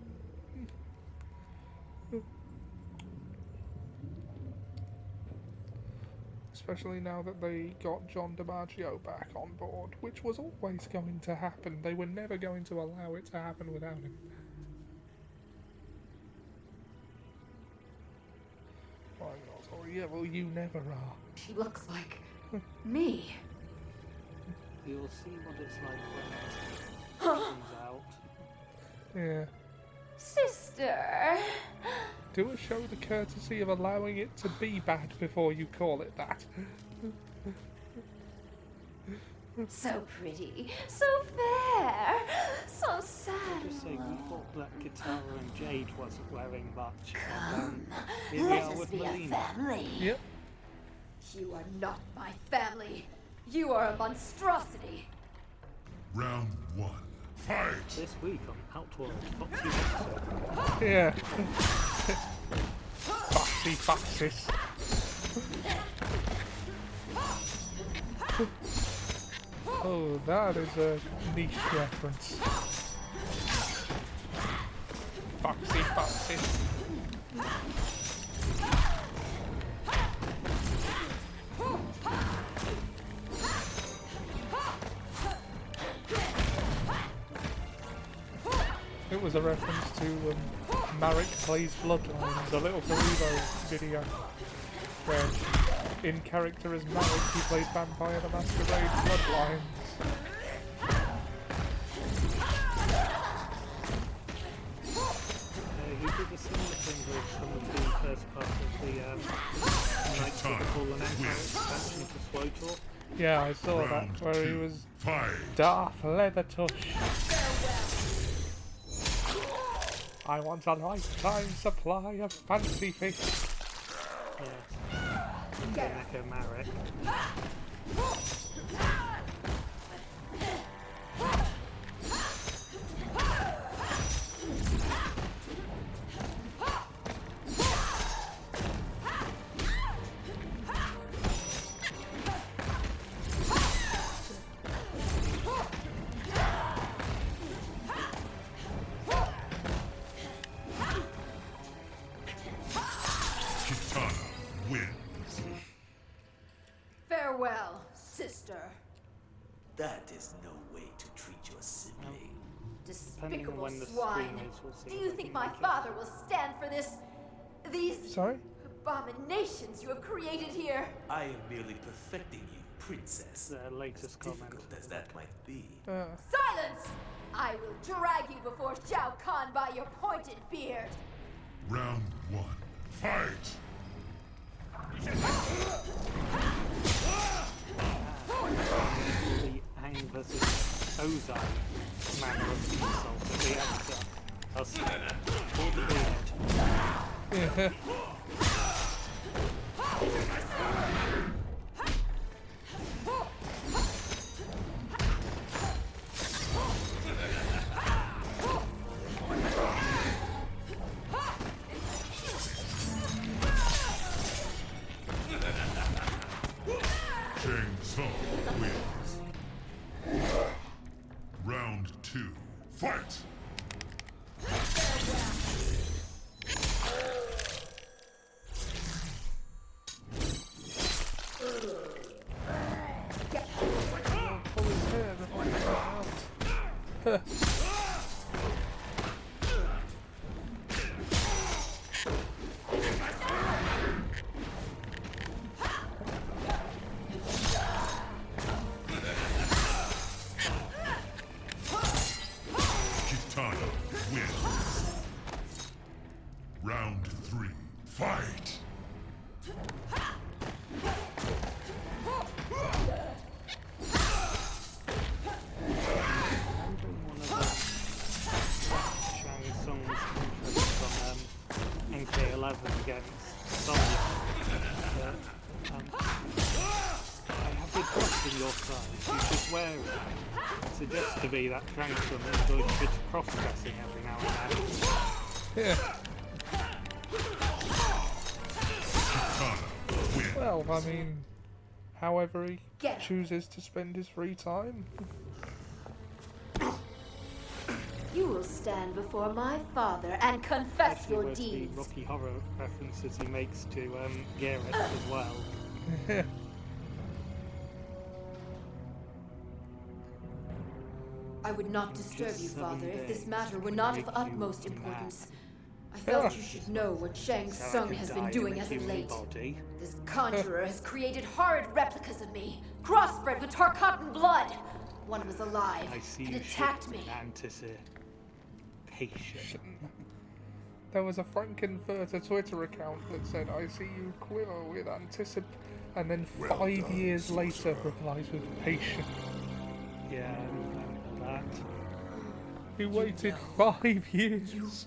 Especially now that they got John DiMaggio back on board, which was always going to happen. They were never going to allow it to happen without him. Why not? Oh yeah, well you never are. She looks like me. You'll see what it's like when it comes out. Yeah. Sister. Do a show the courtesy of allowing it to be bad before you call it that. So pretty, so fair, so sad. I'll just say we thought that Katara and Jade wasn't wearing much. Come, Here we let are us with be a Melina. family. Yep. You are not my family. You are a monstrosity. Round 1. Fight! This week on Outworld Foxy Foxy. Yeah. Foxy Foxes. Oh, that is a niche reference. Foxy Foxes. It was a reference to Marek Plays Bloodlines, a little Karibo video, where in character as Marek he played Vampire the Masquerade Bloodlines. He did a similar thing with some of the first part of the Knights of the Fallen Empire expansion to SWTOR. Yeah, I saw that, where he was Darth Leathertush. I want a lifetime supply of fancy fish. Yes. Echo Marek. Farewell, sister. That is no way to treat your sibling. Despicable swine. Do you think my father will stand for this? These abominations you have created here? I am merely perfecting you, princess. Latest comment. Difficult as that might be. Silence! I will drag you before Shao Kahn by your pointed beard. Round 1. Fight! The Aang versus Ozai manner of insult at the actor. Us for the beard. Shang Tsung wins. Round 2. Fight! Kitana wins. Round 3. Fight! Shang Tsung's interest from NK11 against Sonya. I have good trust in your side. You should wear it. It suggests to me that Shang Tsung enjoys a bit of cross-dressing every now and then. Yeah. Well, I mean, however he chooses to spend his free time. You will stand before my father and confess your The deeds. Rocky Horror references he makes to Garrett as well. I would not disturb you, Father, if this matter were not of utmost importance. I felt you should know what Shang Tsung has been doing as of late. This conjurer has created horrid replicas of me, crossbred with Tarkatan blood. One was alive and attacked me. There was a Frankenfurter Twitter account that said, "I see you quiver with and then 5 years later replies with patience. Yeah, I remember that. He waited 5 years.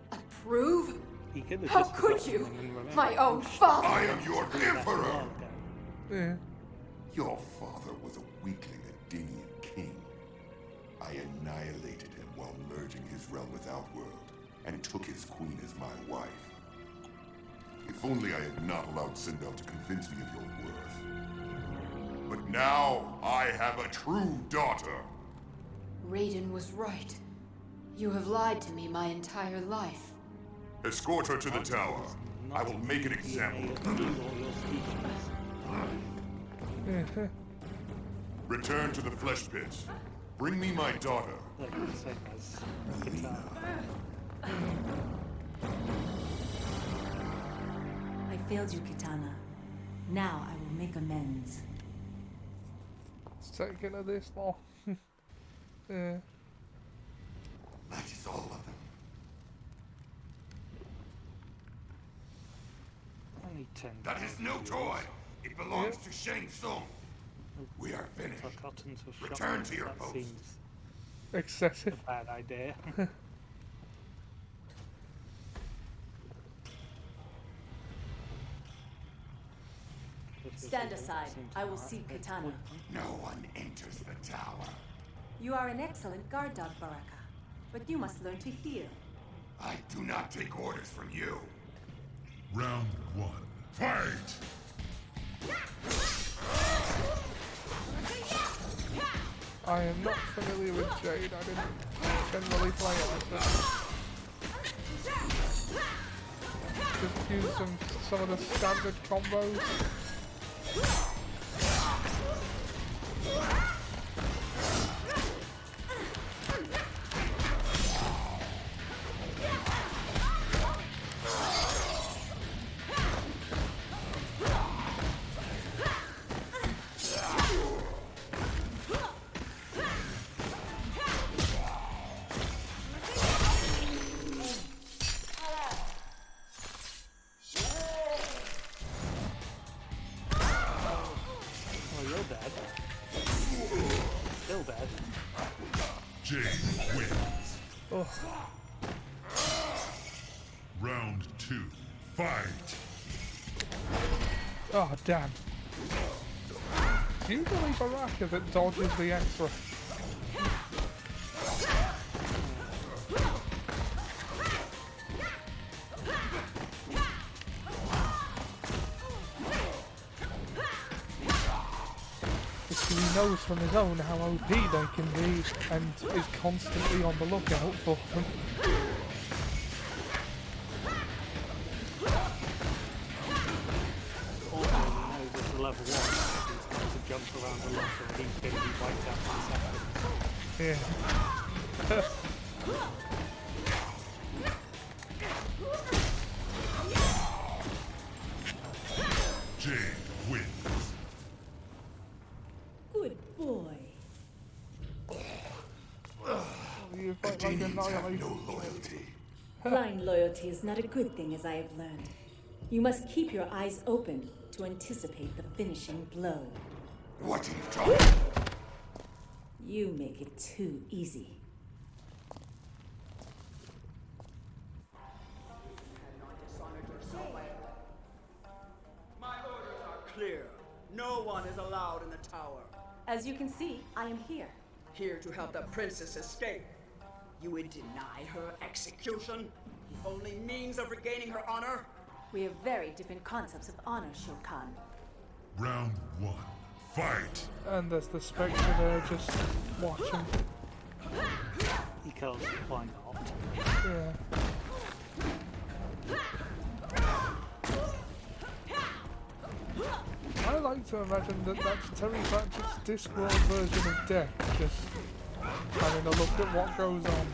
Approve? He could have How just could forgotten you? and then remembered. My own father! I am your emperor! Yeah. Your father was a weakling Adinian king. I annihilated Outworld and took his queen as my wife. If only I had not allowed Sindel to convince me of your worth. But now I have a true daughter. Raiden was right. You have lied to me my entire life. Escort her to the tower. I will make an example of her. Return to the flesh pit. Bring me my daughter. I failed you, Kitana. Now I will make amends. It's taking her this long. Yeah. That is all of them. Only 10. That is no toy. It belongs to Shang Tsung. We are finished. Return to your post. Seems excessive. a bad idea. Stand aside. I will see Kitana. No one enters the tower. You are an excellent guard dog, Baraka. But you must learn to hear. I do not take orders from you. Round 1. Fight! I am not familiar with Jade. I didn't generally play it like that. Just use some of the standard combos. Round 2. Fight! Oh, damn. It's usually Baraka that dodges the X-ray. Because he knows from his own how OP they can be and is constantly on the lookout for them. Level 1, he's got to jump around a lot or he's going to be wiped out in seconds. Yeah. Jade wins. Good boy. You fight like annihilation. No loyalty. Blind loyalty is not a good thing, as I have learned. You must keep your eyes open to anticipate the finishing blow. What are you talking? You make it too easy. My orders are clear. No one is allowed in the tower. As you can see, I am here. Here to help the princess escape. You would deny her execution? The only means of regaining her honor? We have very different concepts of honor, Shao Kahn. Round 1. Fight! And there's the Spectre there just watching. He kills the flying hot. Yeah. I like to imagine that that's Terry Pratchett's Discworld version of death, just having a look at what goes on.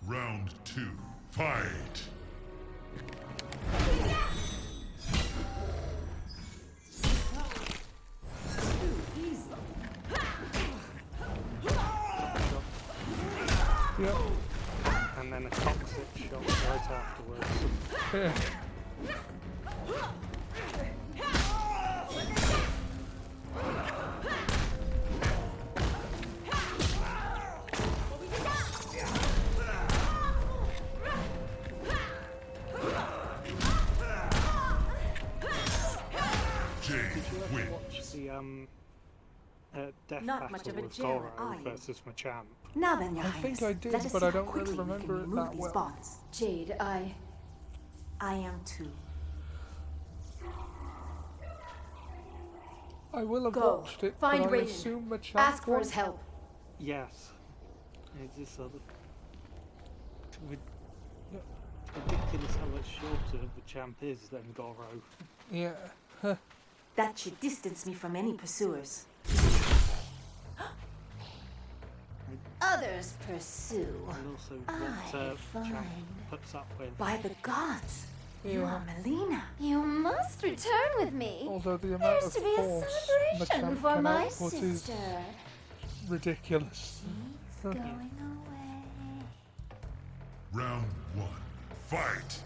Round 2. Fight! Yep. Death Not battle much of a with Jedi, Goro are you? versus Machamp. Now then, Your I Highness, think I did, let us but see I how don't really quickly you can remember it remove that these well. bonds. Jade, I am too. I will have Go. watched it, Find but I Raiden. assume Machamp Ask for won. his help. Yes. It's just sort of ridiculous how much shorter Machamp is than Goro. Yeah. That should distance me from any pursuers. Others pursue. And also I what Machamp find. puts up with. By the gods, you Yeah. are Melina. You must return with me. Although the amount There's of to be a force celebration Machamp for can my output is sister. ridiculous. He's going away. Round 1. Fight!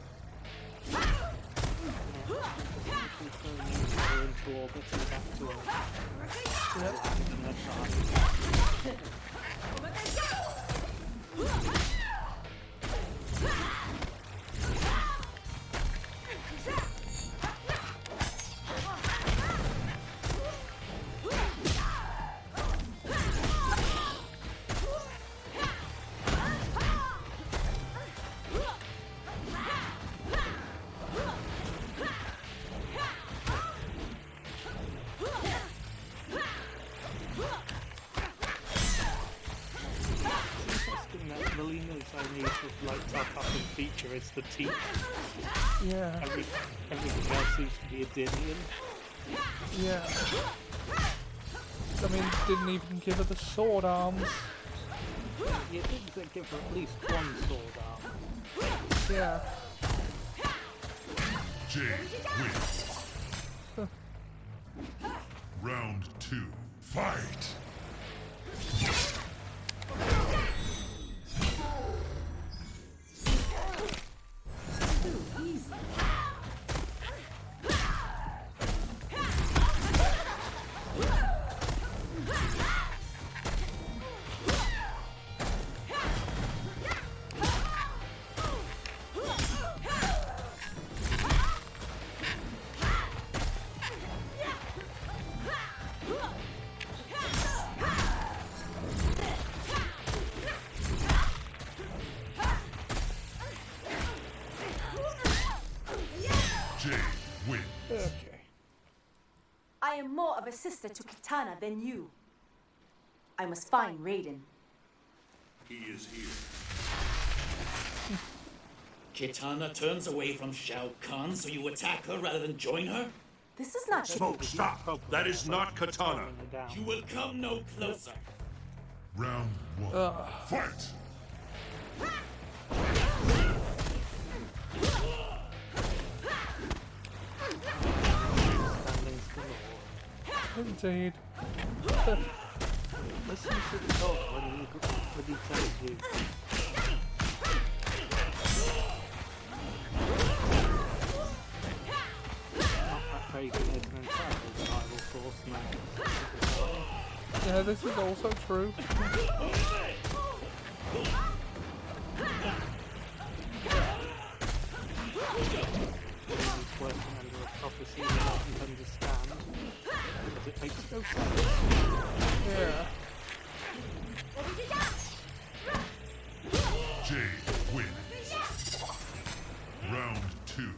Into orbit and back to Earth. Melina's only top up and feature is the teeth. Yeah. Everything else seems to be a Dinian. Yeah. I mean, didn't even give her the sword arms. You think they'd give her at least one sword arm. Yeah. Jade wins. Round 2. Fight! Jade wins. Okay. I am more of a sister to Kitana than you. I must find Raiden. He is here. Kitana turns away from Shao Kahn, so you attack her rather than join her? This is not Smoke, stop! That is not Katana. You will come no closer. Round 1. Fight! Indeed. Listen to the talk when he tells you. Not that Raiden is an entirely reliable force, man. Yeah, this is also true. He's working under a prophecy he doesn't understand. Because it makes no sense. Yeah. Jade wins. Round 2.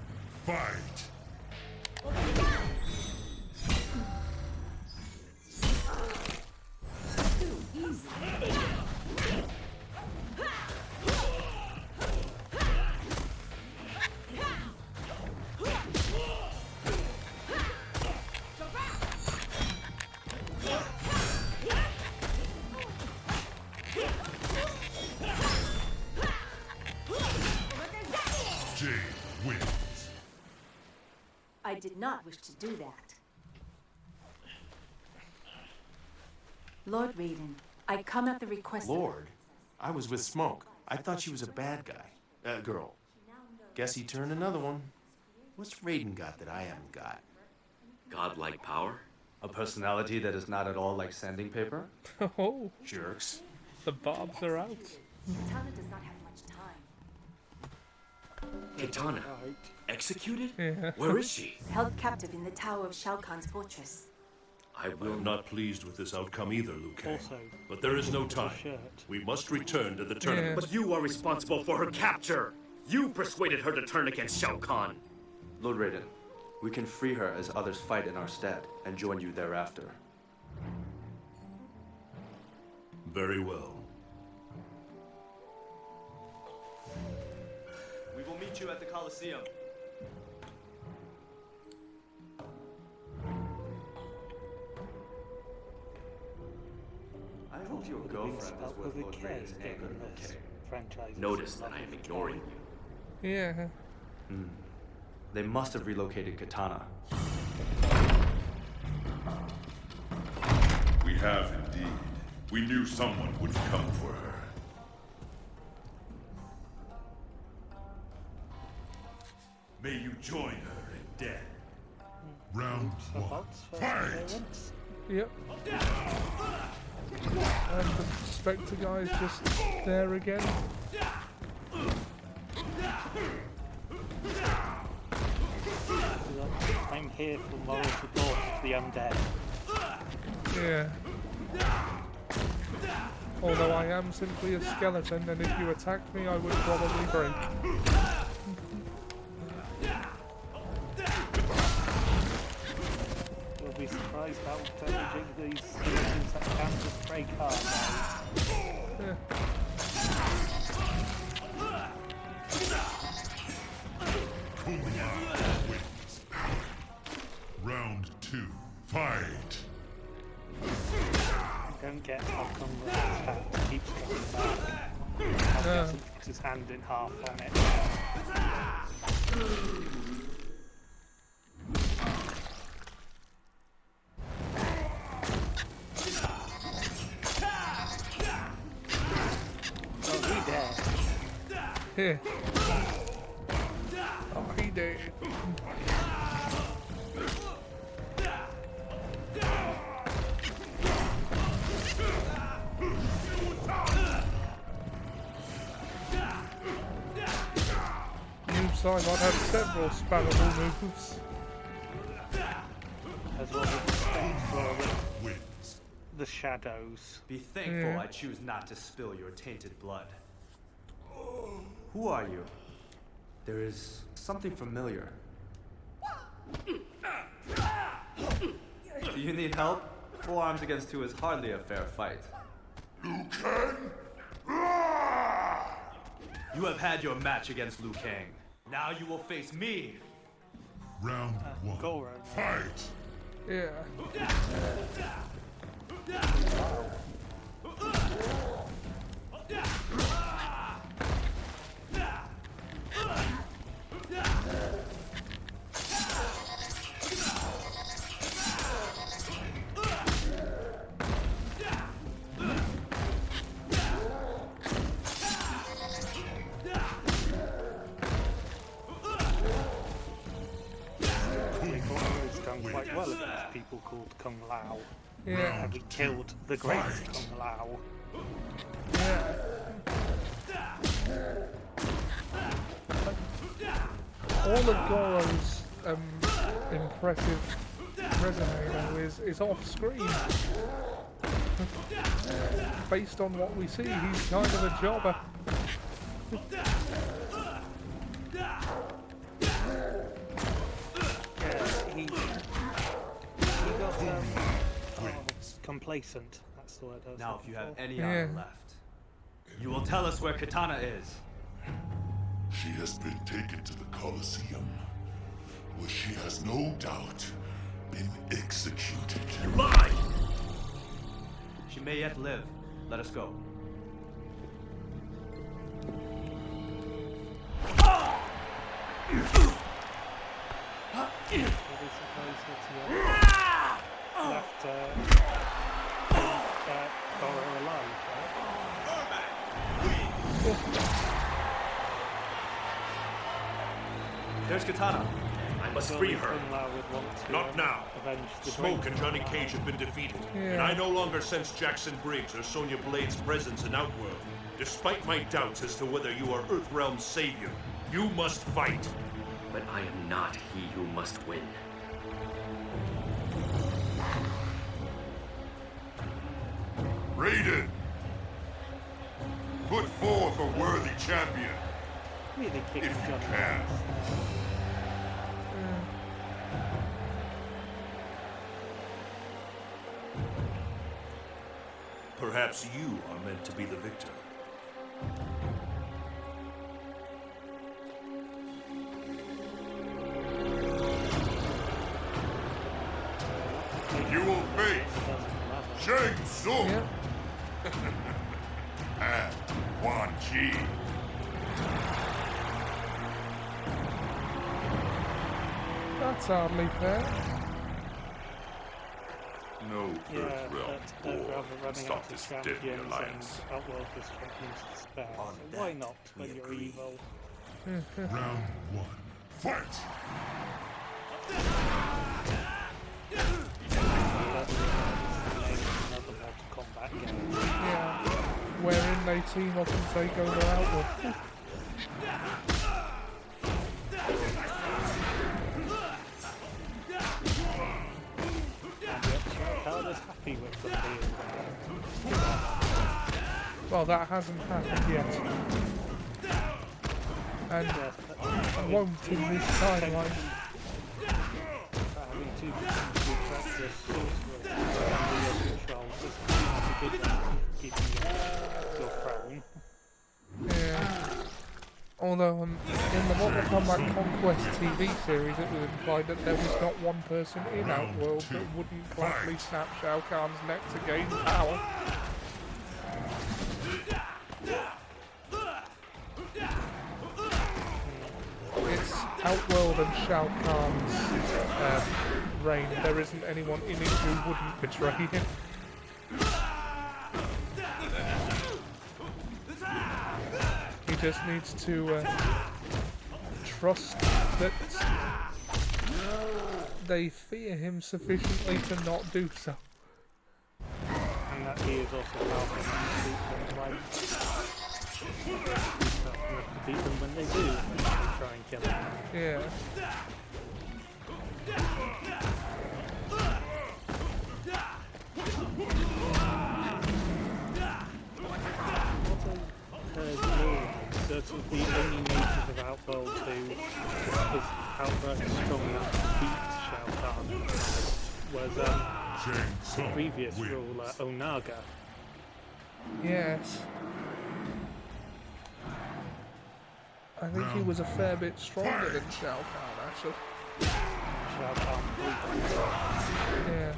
Fight! Jade wins. I did not wish to do that. Lord Raiden, I come at the request Lord? I was with Smoke. I thought she was a bad guy. Girl. Guess he turned another one. What's Raiden got that I haven't got? Godlike power? A personality that is not at all like sanding paper? Oh, Jerks. the barbs are out. Katana does not have much time. Katana? Executed? Yeah. Where is she? Held captive in the tower of Shao Kahn's fortress. I am not pleased with this outcome either, Liu Kang. Also, but there is no time. We must return to the tournament. But you are responsible for her capture. You persuaded her to turn against Shao Kahn. Lord Raiden, we can free her as others fight in our stead and join you thereafter. Very well. We will meet you at the Colosseum. I hope your girlfriend is with Lord Raiden's anger, okay? Notice that I am ignoring you. Yeah. They must have relocated Katana. We have indeed. We knew someone would come for her. May you join her in death. Round one. Fight! Yep. And the Spectre guy's just there again. I'm here for moral support of the undead. Yeah. Although I am simply a skeleton, and if you attacked me, I would probably break. You'll be surprised how damaging these skeletons that can just break are. Yeah. Kombat wins. Round two. Fight! I don't get how come the hat keeps coming back. I guess he puts his hand in half on it. Oh, he dead. Here. Oh, he did. Simon had several spammable moves. As well as for the shadows. Be thankful I choose not to spill your tainted blood. Who are you? There is something familiar. Do you need help? 4 arms against 2 is hardly a fair fight. Liu Kang? You have had your match against Liu Kang. Now you will face me. Round one. Fight! Yeah. Quite well against people called Kung Lao. Yeah. And we killed the great Kung Lao. Yeah. All of Goro's impressive resume though is off screen. Based on what we see, he's kind of a jobber. He got complacent. That's the word I was Now, if you have any Yeah. honor left, you will tell us where Katana is. She has been taken to the Colosseum, where she has no doubt been executed. Lie! She may yet live. Let us go. Left Goro alive, right? There's Katana. I must free her. Not now. Smoke and Johnny Cage have been defeated, and I no longer sense Jackson Briggs or Sonya Blade's presence in Outworld. Despite my doubts as to whether you are Earthrealm's savior, you must fight. But I am not he who must win. Raiden! Put forth a worthy champion. Really If you can. Perhaps you are meant to be the victor. You will face Shang Tsung and Quan Chi. That's hardly fair. No Earthrealm Rather can stop out this of deadly champions alliance. and Outworld is champions to spare. So why not when you're evil? Round 1. Fight! Another Mortal Kombat game. Yeah. Wherein they team up and take over Outworld. Happy with them being Well, that hasn't happened yet. And won't in this timeline. Having two practice control is keeping your throne. Yeah. Although in the Mortal Kombat Conquest TV series, it was implied that there was not one person in Outworld that wouldn't gladly snap Shao Kahn's neck to gain power. It's Outworld and Shao Kahn's reign. There isn't anyone in it who wouldn't betray him. He just needs to trust that they fear him sufficiently to not do so. And that he is also powerful enough to beat them when they do try and kill him. Yeah. The only native of Outworld who is outright strong enough to beat Shao Kahn was the previous ruler, Onaga. Yes. I think he was a fair bit stronger than Shao Kahn, actually. Shao Kahn. Yeah.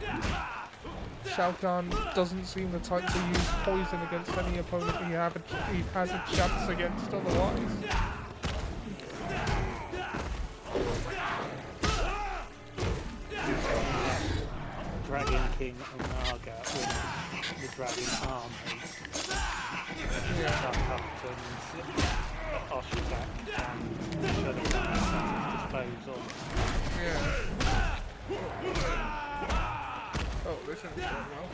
Shao Kahn doesn't seem the type to use poison against any opponent he has a chance against otherwise. Dragon King Onaga with the Dragon Army. Captains Oshizak and Shadow disposal. Yeah. Oh, this isn't going well.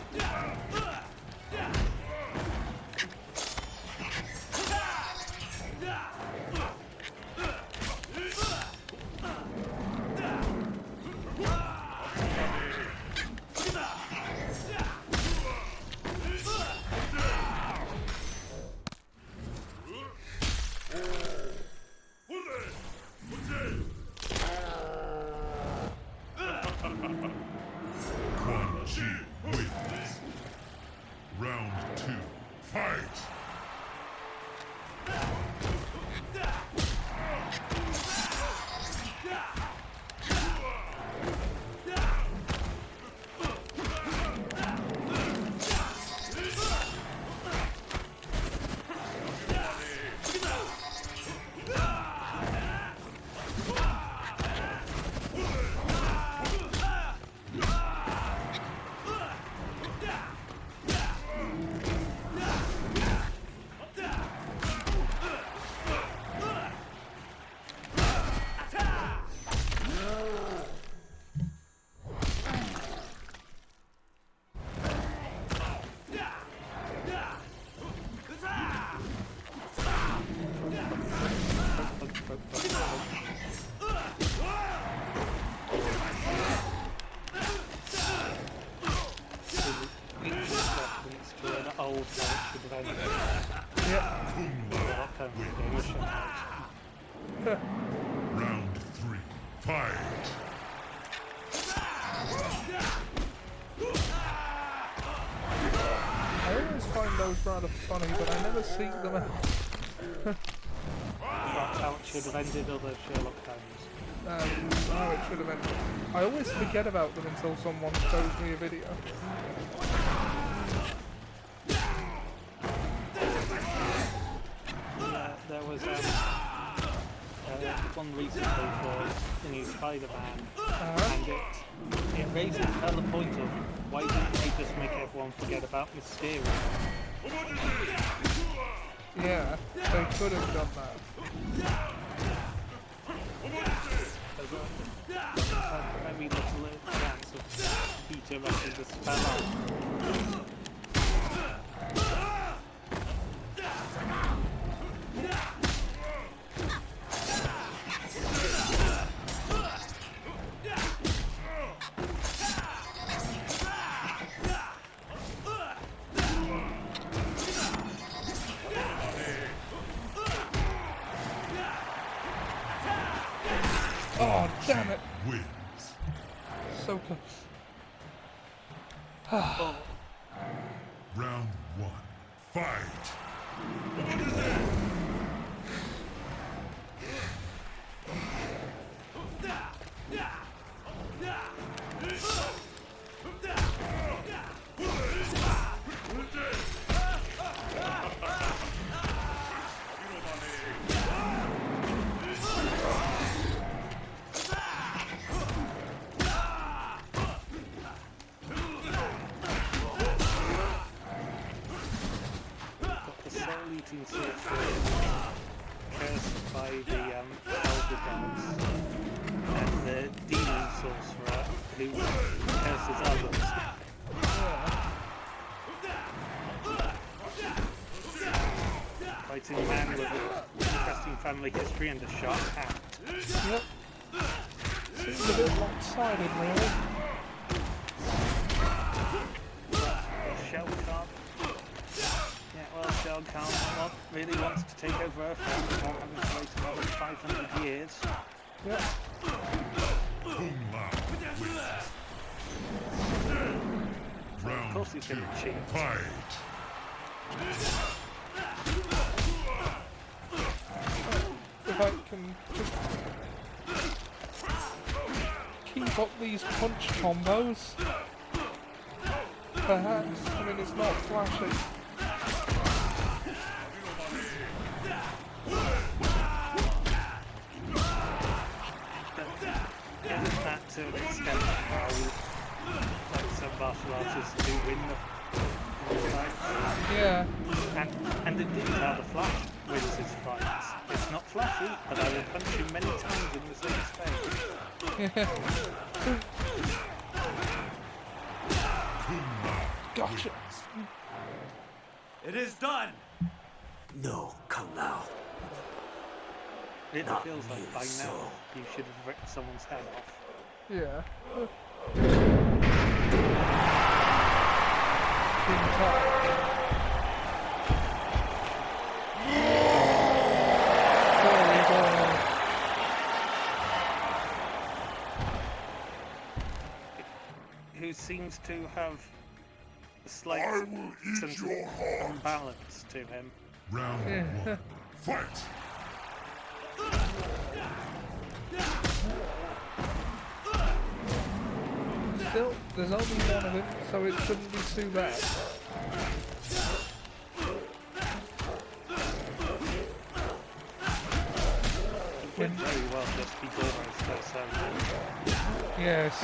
Quan Chi wins. Round 2. Fight! should have ended. Yep. Round 3. Fight! I always find those rather funny, but I never seek them out. That's how it should have ended other Sherlock Holmes. How it should have ended. I always forget about them until someone shows me a video. There was one recently for the new Spider-Man, and it raises the point of why didn't they just make everyone forget about Mysterio? Yeah, they could have done that. There's a very little chance of Peter actually just fell off. Oh, damn it! Wins. So close. Round 1. Fight! Eating sorcerer cursed by the elder gods, and the demon sorcerer who curses others. Fighting a man with an interesting family history and a sharp hand. Yep. Seems a bit lopsided, really. Shell card. Well, Shell Khan really wants to take over Earth without having to wait another 500 years. Yep. Of course he's going to cheat. If I can just keep up these punch combos, perhaps. I mean, it's not flashy. To an extent how like some martial artists do win the fights. Yeah. And indeed how the Flash wins his fights. It's not flashy, but I will punch him many times in the same space. Gotcha. It is done! No, Kung Lao. It Not feels like by so. now you should have ripped someone's head off. Yeah. Who seems to have a slight sense of unbalance to him. Round 1. Fight! Still, there's only one of him, so it shouldn't be too bad. Could very well just be Gilroy's first surgery. Yes.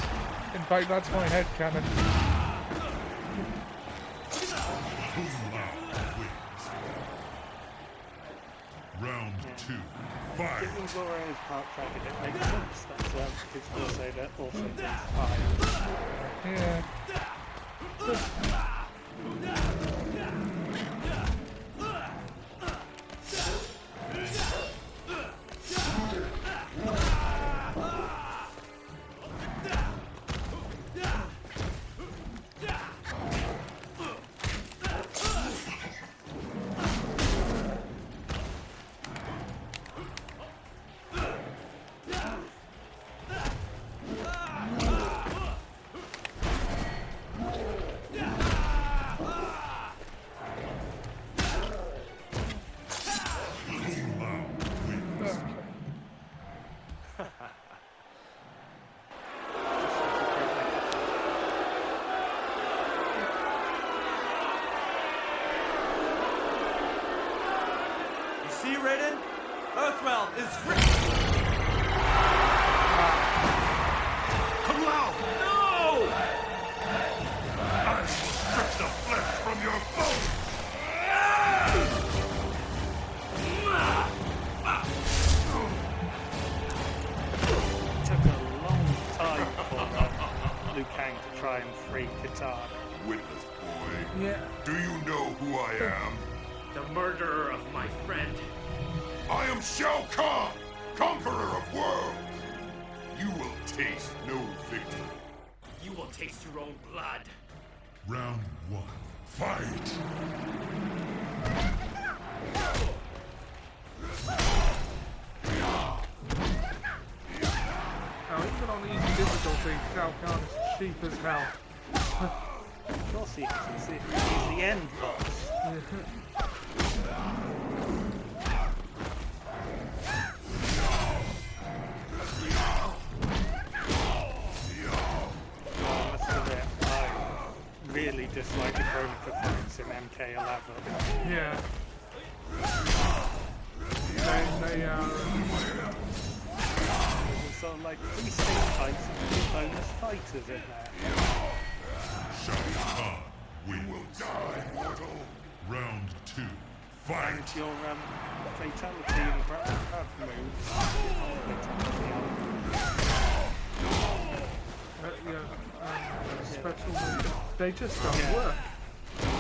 In fact, that's my headcanon. Round 2. Fight! Given Gilroy's part track, it makes sense that his Crusader also takes 5. Yeah. See, Raiden? Earthrealm is free! Kung Lao! No! I will strip the flesh from your bones! Took a long time for Liu Kang to try and free Katana. Witless boy. Yeah. Do you know who I am? The murderer of my friend. I am Shao Kahn, conqueror of worlds. You will taste no victory. You will taste your own blood. Round 1. Fight! Now, even on easy difficulty, Shao Kahn is cheap as hell. Of course he is. He's the end boss. I must admit, I really dislike the Chroma fights in MK11. Yeah. They are... There's sort of like 3 stage fights and 2 bonus fighters in there. Shao Kahn, we will die, mortal. Round 2. Fight! And your fatality and grab moves. Special moves. They just don't work.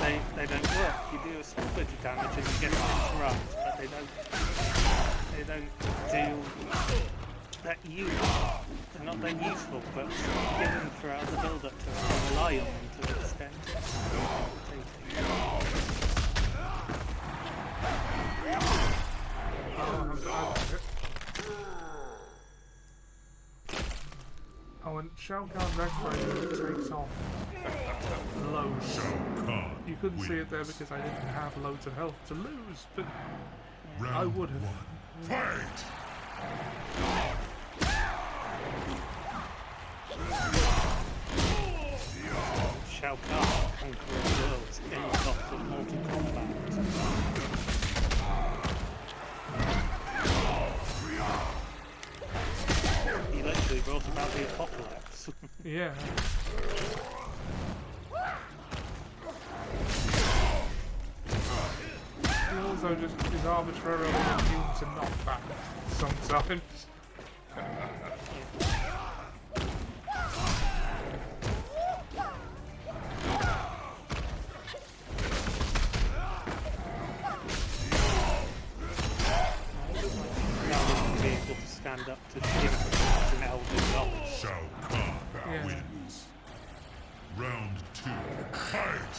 They don't work. You do a small bit of damage and you get an interrupt, but they don't do that they're not that useful, but given throughout the build up to it, I rely on them to an extent. Oh, and Shao Kahn's X-ray takes off loads. You couldn't see it there because I didn't have loads of health to lose, but I would have. Fight! Shao Kahn, conqueror of worlds, in the box of Mortal Kombat. He literally brought about the apocalypse. Yeah. He also just is arbitrarily immune to knockback sometimes. Be able to stand up to Shin as an elder god. Shao Kahn wins. Round 2. Fight!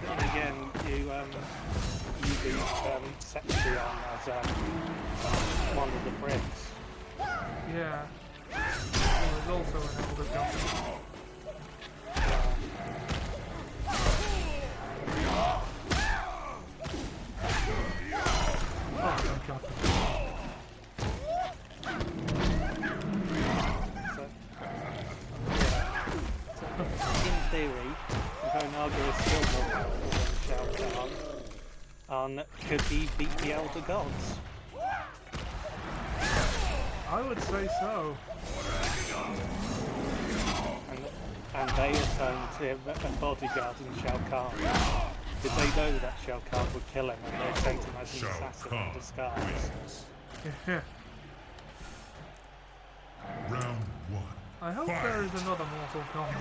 And again, you beat Sephion as one of the bricks. Yeah. There was also an elder god. Oh my god. So, in theory, Konaga is still more powerful than Shao Kahn. And could he beat the Elder Gods? I would say so. And they assigned him a bodyguard in Shao Kahn. Did they know that Shao Kahn would kill him and they sent him as an assassin in disguise? Yeah. Round 1. I hope there is another Mortal Kombat.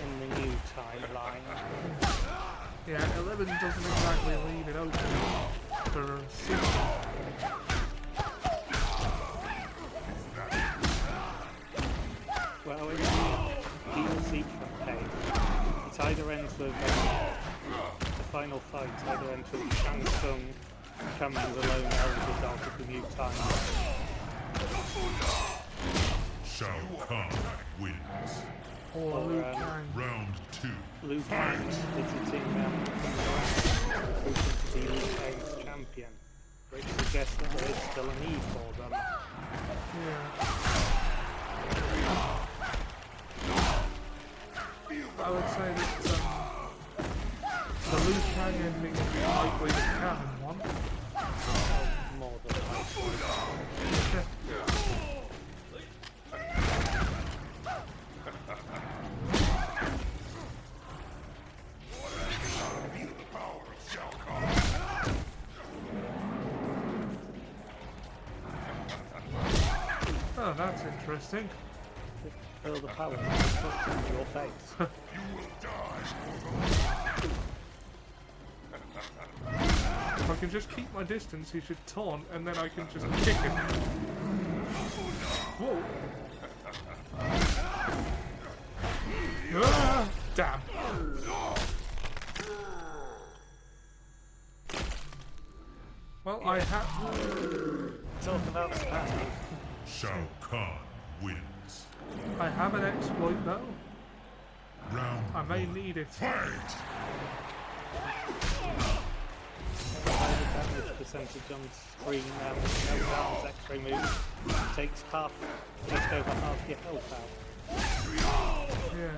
In the new timeline. Yeah, 11 doesn't exactly leave it open for a sequel. Well, in the DLC campaign, it either ends with the final fight either ends with Shang Tsung becoming the lone elder god of the new timeline. Shao Kahn wins. Or Liu Kang. Round 2. Liu Kang visiting recruiting to be Liu Kang's champion, which suggests that there is still a need for them. I would say that Liu Kang ending in the likely the canon one. More than likely. Oh, that's interesting. Feel the power in your face. You will die. If I can just keep my distance, he should taunt, and then I can just kick him. Whoa! Ah, damn! Well, I have. Talk about spam. Shao Kahn wins. I have an exploit though. Round I may need it. Fight! Damage percentage on screen now. No rounds X-ray move. Takes half, just over half your health out. Yeah.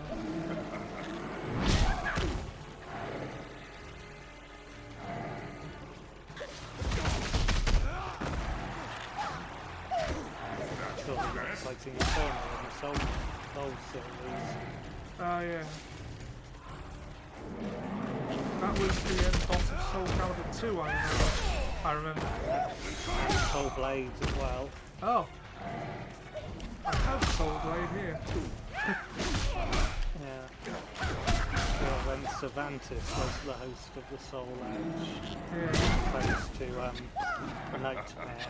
Fighting the corner in the Soul series. Oh yeah. That was the end boss of Soul Calibur 2, I remember. And Soul Blades as well. Oh. I have Soul Blade here. Yeah. When Cervantes was the host of the Soul Edge. Yeah. Opposed to a Nightmare.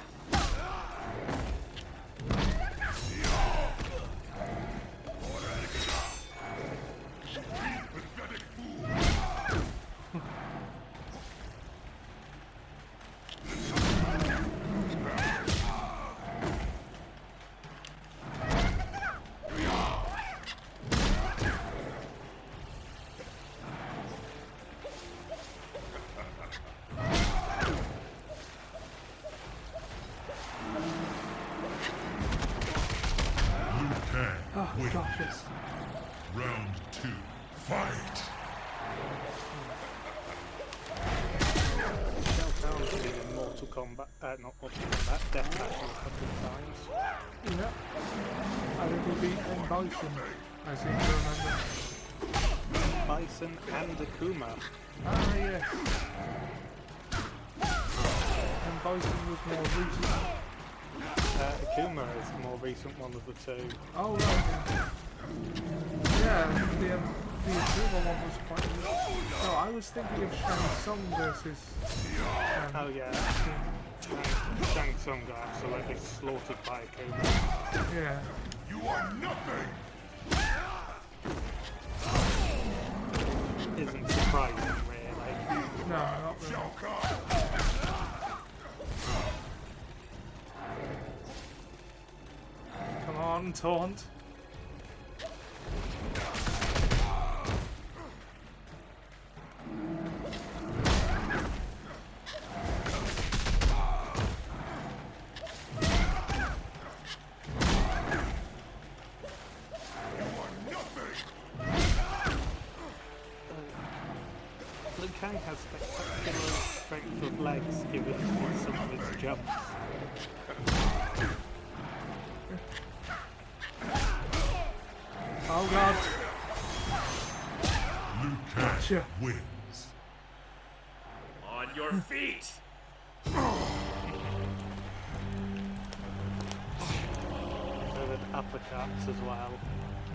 Oh, gosh, yes. Round 2. Fight! Shao Kahn's been in Mortal Kombat, not Mortal Kombat, Death Battle a couple of times. Yeah. I think he beat Bison, I seem to remember. Bison and Akuma. Ah, yes. And Bison was more recent. Akuma is the more recent one of the two. Oh, right. Yeah, the Akuma one was quite good. No, I was thinking of Shang Tsung versus... oh, yeah. Shang Tsung got absolutely slaughtered by Akuma. Yeah. You are nothing! Isn't surprising, really. No, not really. Shao Kahn! Come on, taunt. Liu Kang has spectacular strength of legs given some of his jumps. Oh god. Liu Kang wins. On your feet! So with uppercuts as well.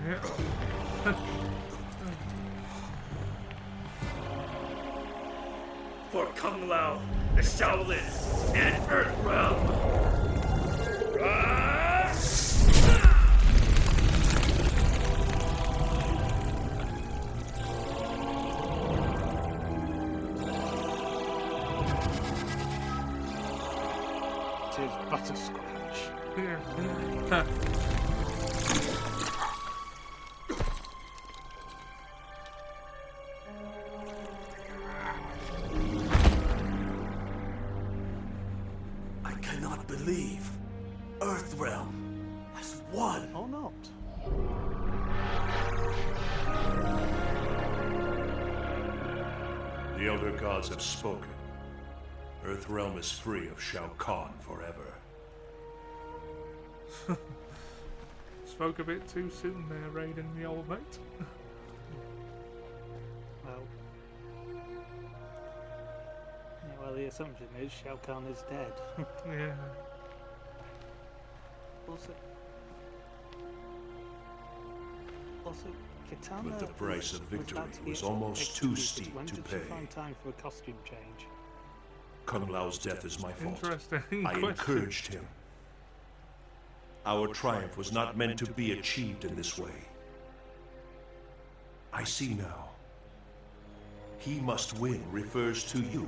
Yeah. For Kung Lao, the Shaolin, and Earthrealm! It is butterscotch. Yeah. I cannot believe Earthrealm has won. Or not. The The Elder Gods have spoken. Earthrealm is free of Shao Kahn forever. Spoke a bit too soon there, Raiden, the old mate. Well, the assumption is Shao Kahn is dead. Yeah. Also, Kitana. But the price of victory about to be was almost too executed. steep When to did pay. she find time for a costume change? Kung Lao's death is my fault. Interesting I question. encouraged him. Our triumph was not meant to be achieved in this way. I see now. He must win refers to you.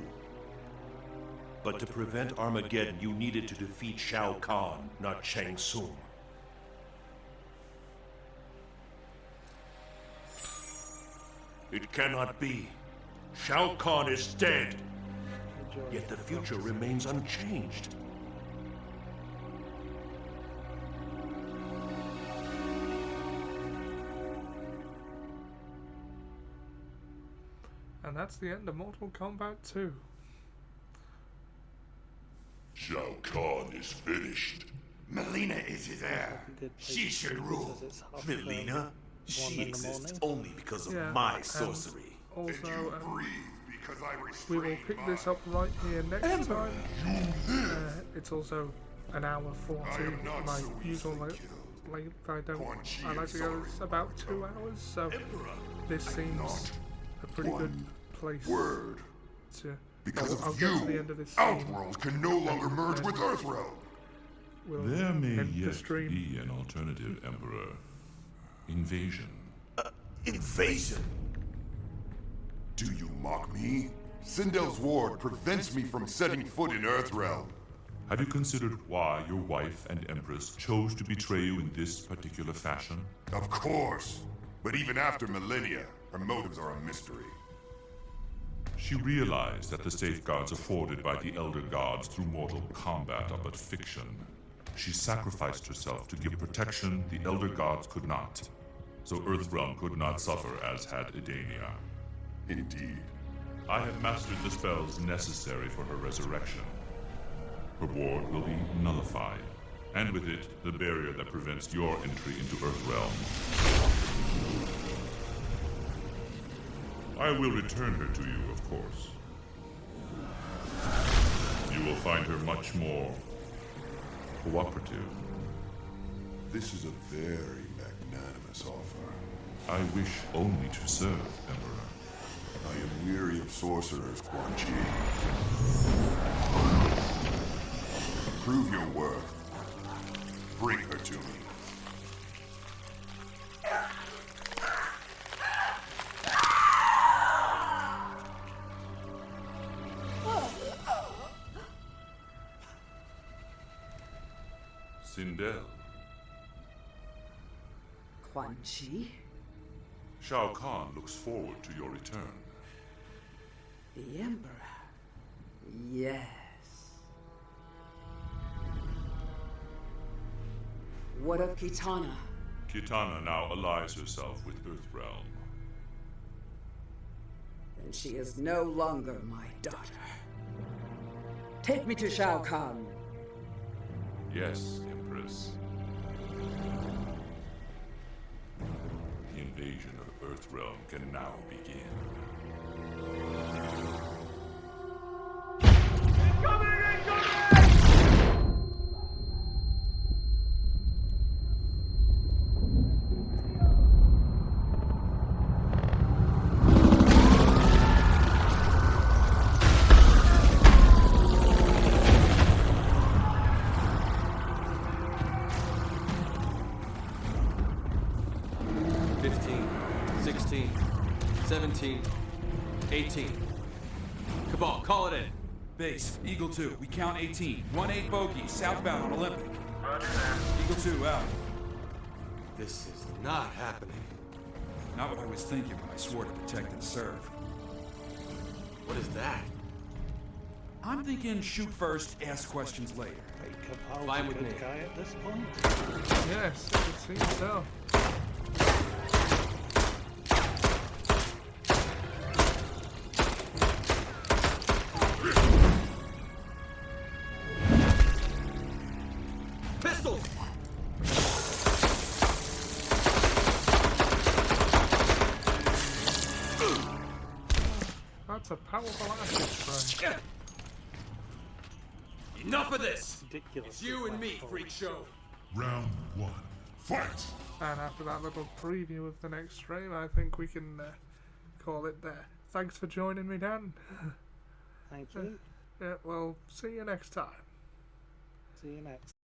But to prevent Armageddon, you needed to defeat Shao Kahn, not Shang Tsung. It cannot be. Shao Kahn is dead. Yet the future remains unchanged. And that's the end of Mortal Kombat 2. Shao Kahn is finished. Melina is his heir. She should rule. Melina? She exists only because of my sorcery. Also, we will pick this up right here next time. It's also an hour 40. My usual length I like to go about 2 hours, so this seems a pretty good place to. Because I'll of get you, to the end of this Outworld can no longer merge with Earthrealm. There may end the yet stream. be an alternative Emperor. Invasion. Invasion? Do you mock me? Sindel's ward prevents me from setting foot in Earthrealm. Have you considered why your wife and Empress chose to betray you in this particular fashion? Of course. But even after millennia, her motives are a mystery. She realized that the safeguards afforded by the Elder Gods through mortal combat are but fiction. She sacrificed herself to give protection the Elder Gods could not, so Earthrealm could not suffer as had Edenia. Indeed. I have mastered the spells necessary for her resurrection. Her ward will be nullified, and with it, the barrier that prevents your entry into Earthrealm. I will return her to you, of course. You will find her much more cooperative. This is a very magnanimous offer. I wish only to serve, Emperor. I am weary of sorcerers, Quan Chi. Prove your worth. Bring her to me. Sindel. Quan Chi? Shao Kahn looks forward to your return. The Emperor? Yes. What of Kitana? Kitana now allies herself with Earthrealm. Then she is no longer my daughter. Take me to Shao Kahn. Yes, Empress. The invasion of Earthrealm can now begin. Cabal, call it in. Base, Eagle 2, we count 18. 1-8 bogey, southbound on Olympic. Roger that. Eagle 2, out. This is not happening. Not what I was thinking when I swore to protect and serve. What is that? I'm thinking shoot first, ask questions later. Fine with me. Guy at this point? Yes, it seems so. That's a powerful acid spray. Enough of this! Ridiculous. It's you and me, freak show! Round 1. Fight! And after that little preview of the next stream, I think we can call it there. Thanks for joining me, Dan. Thank you. Yeah, well, see you next time. See you next.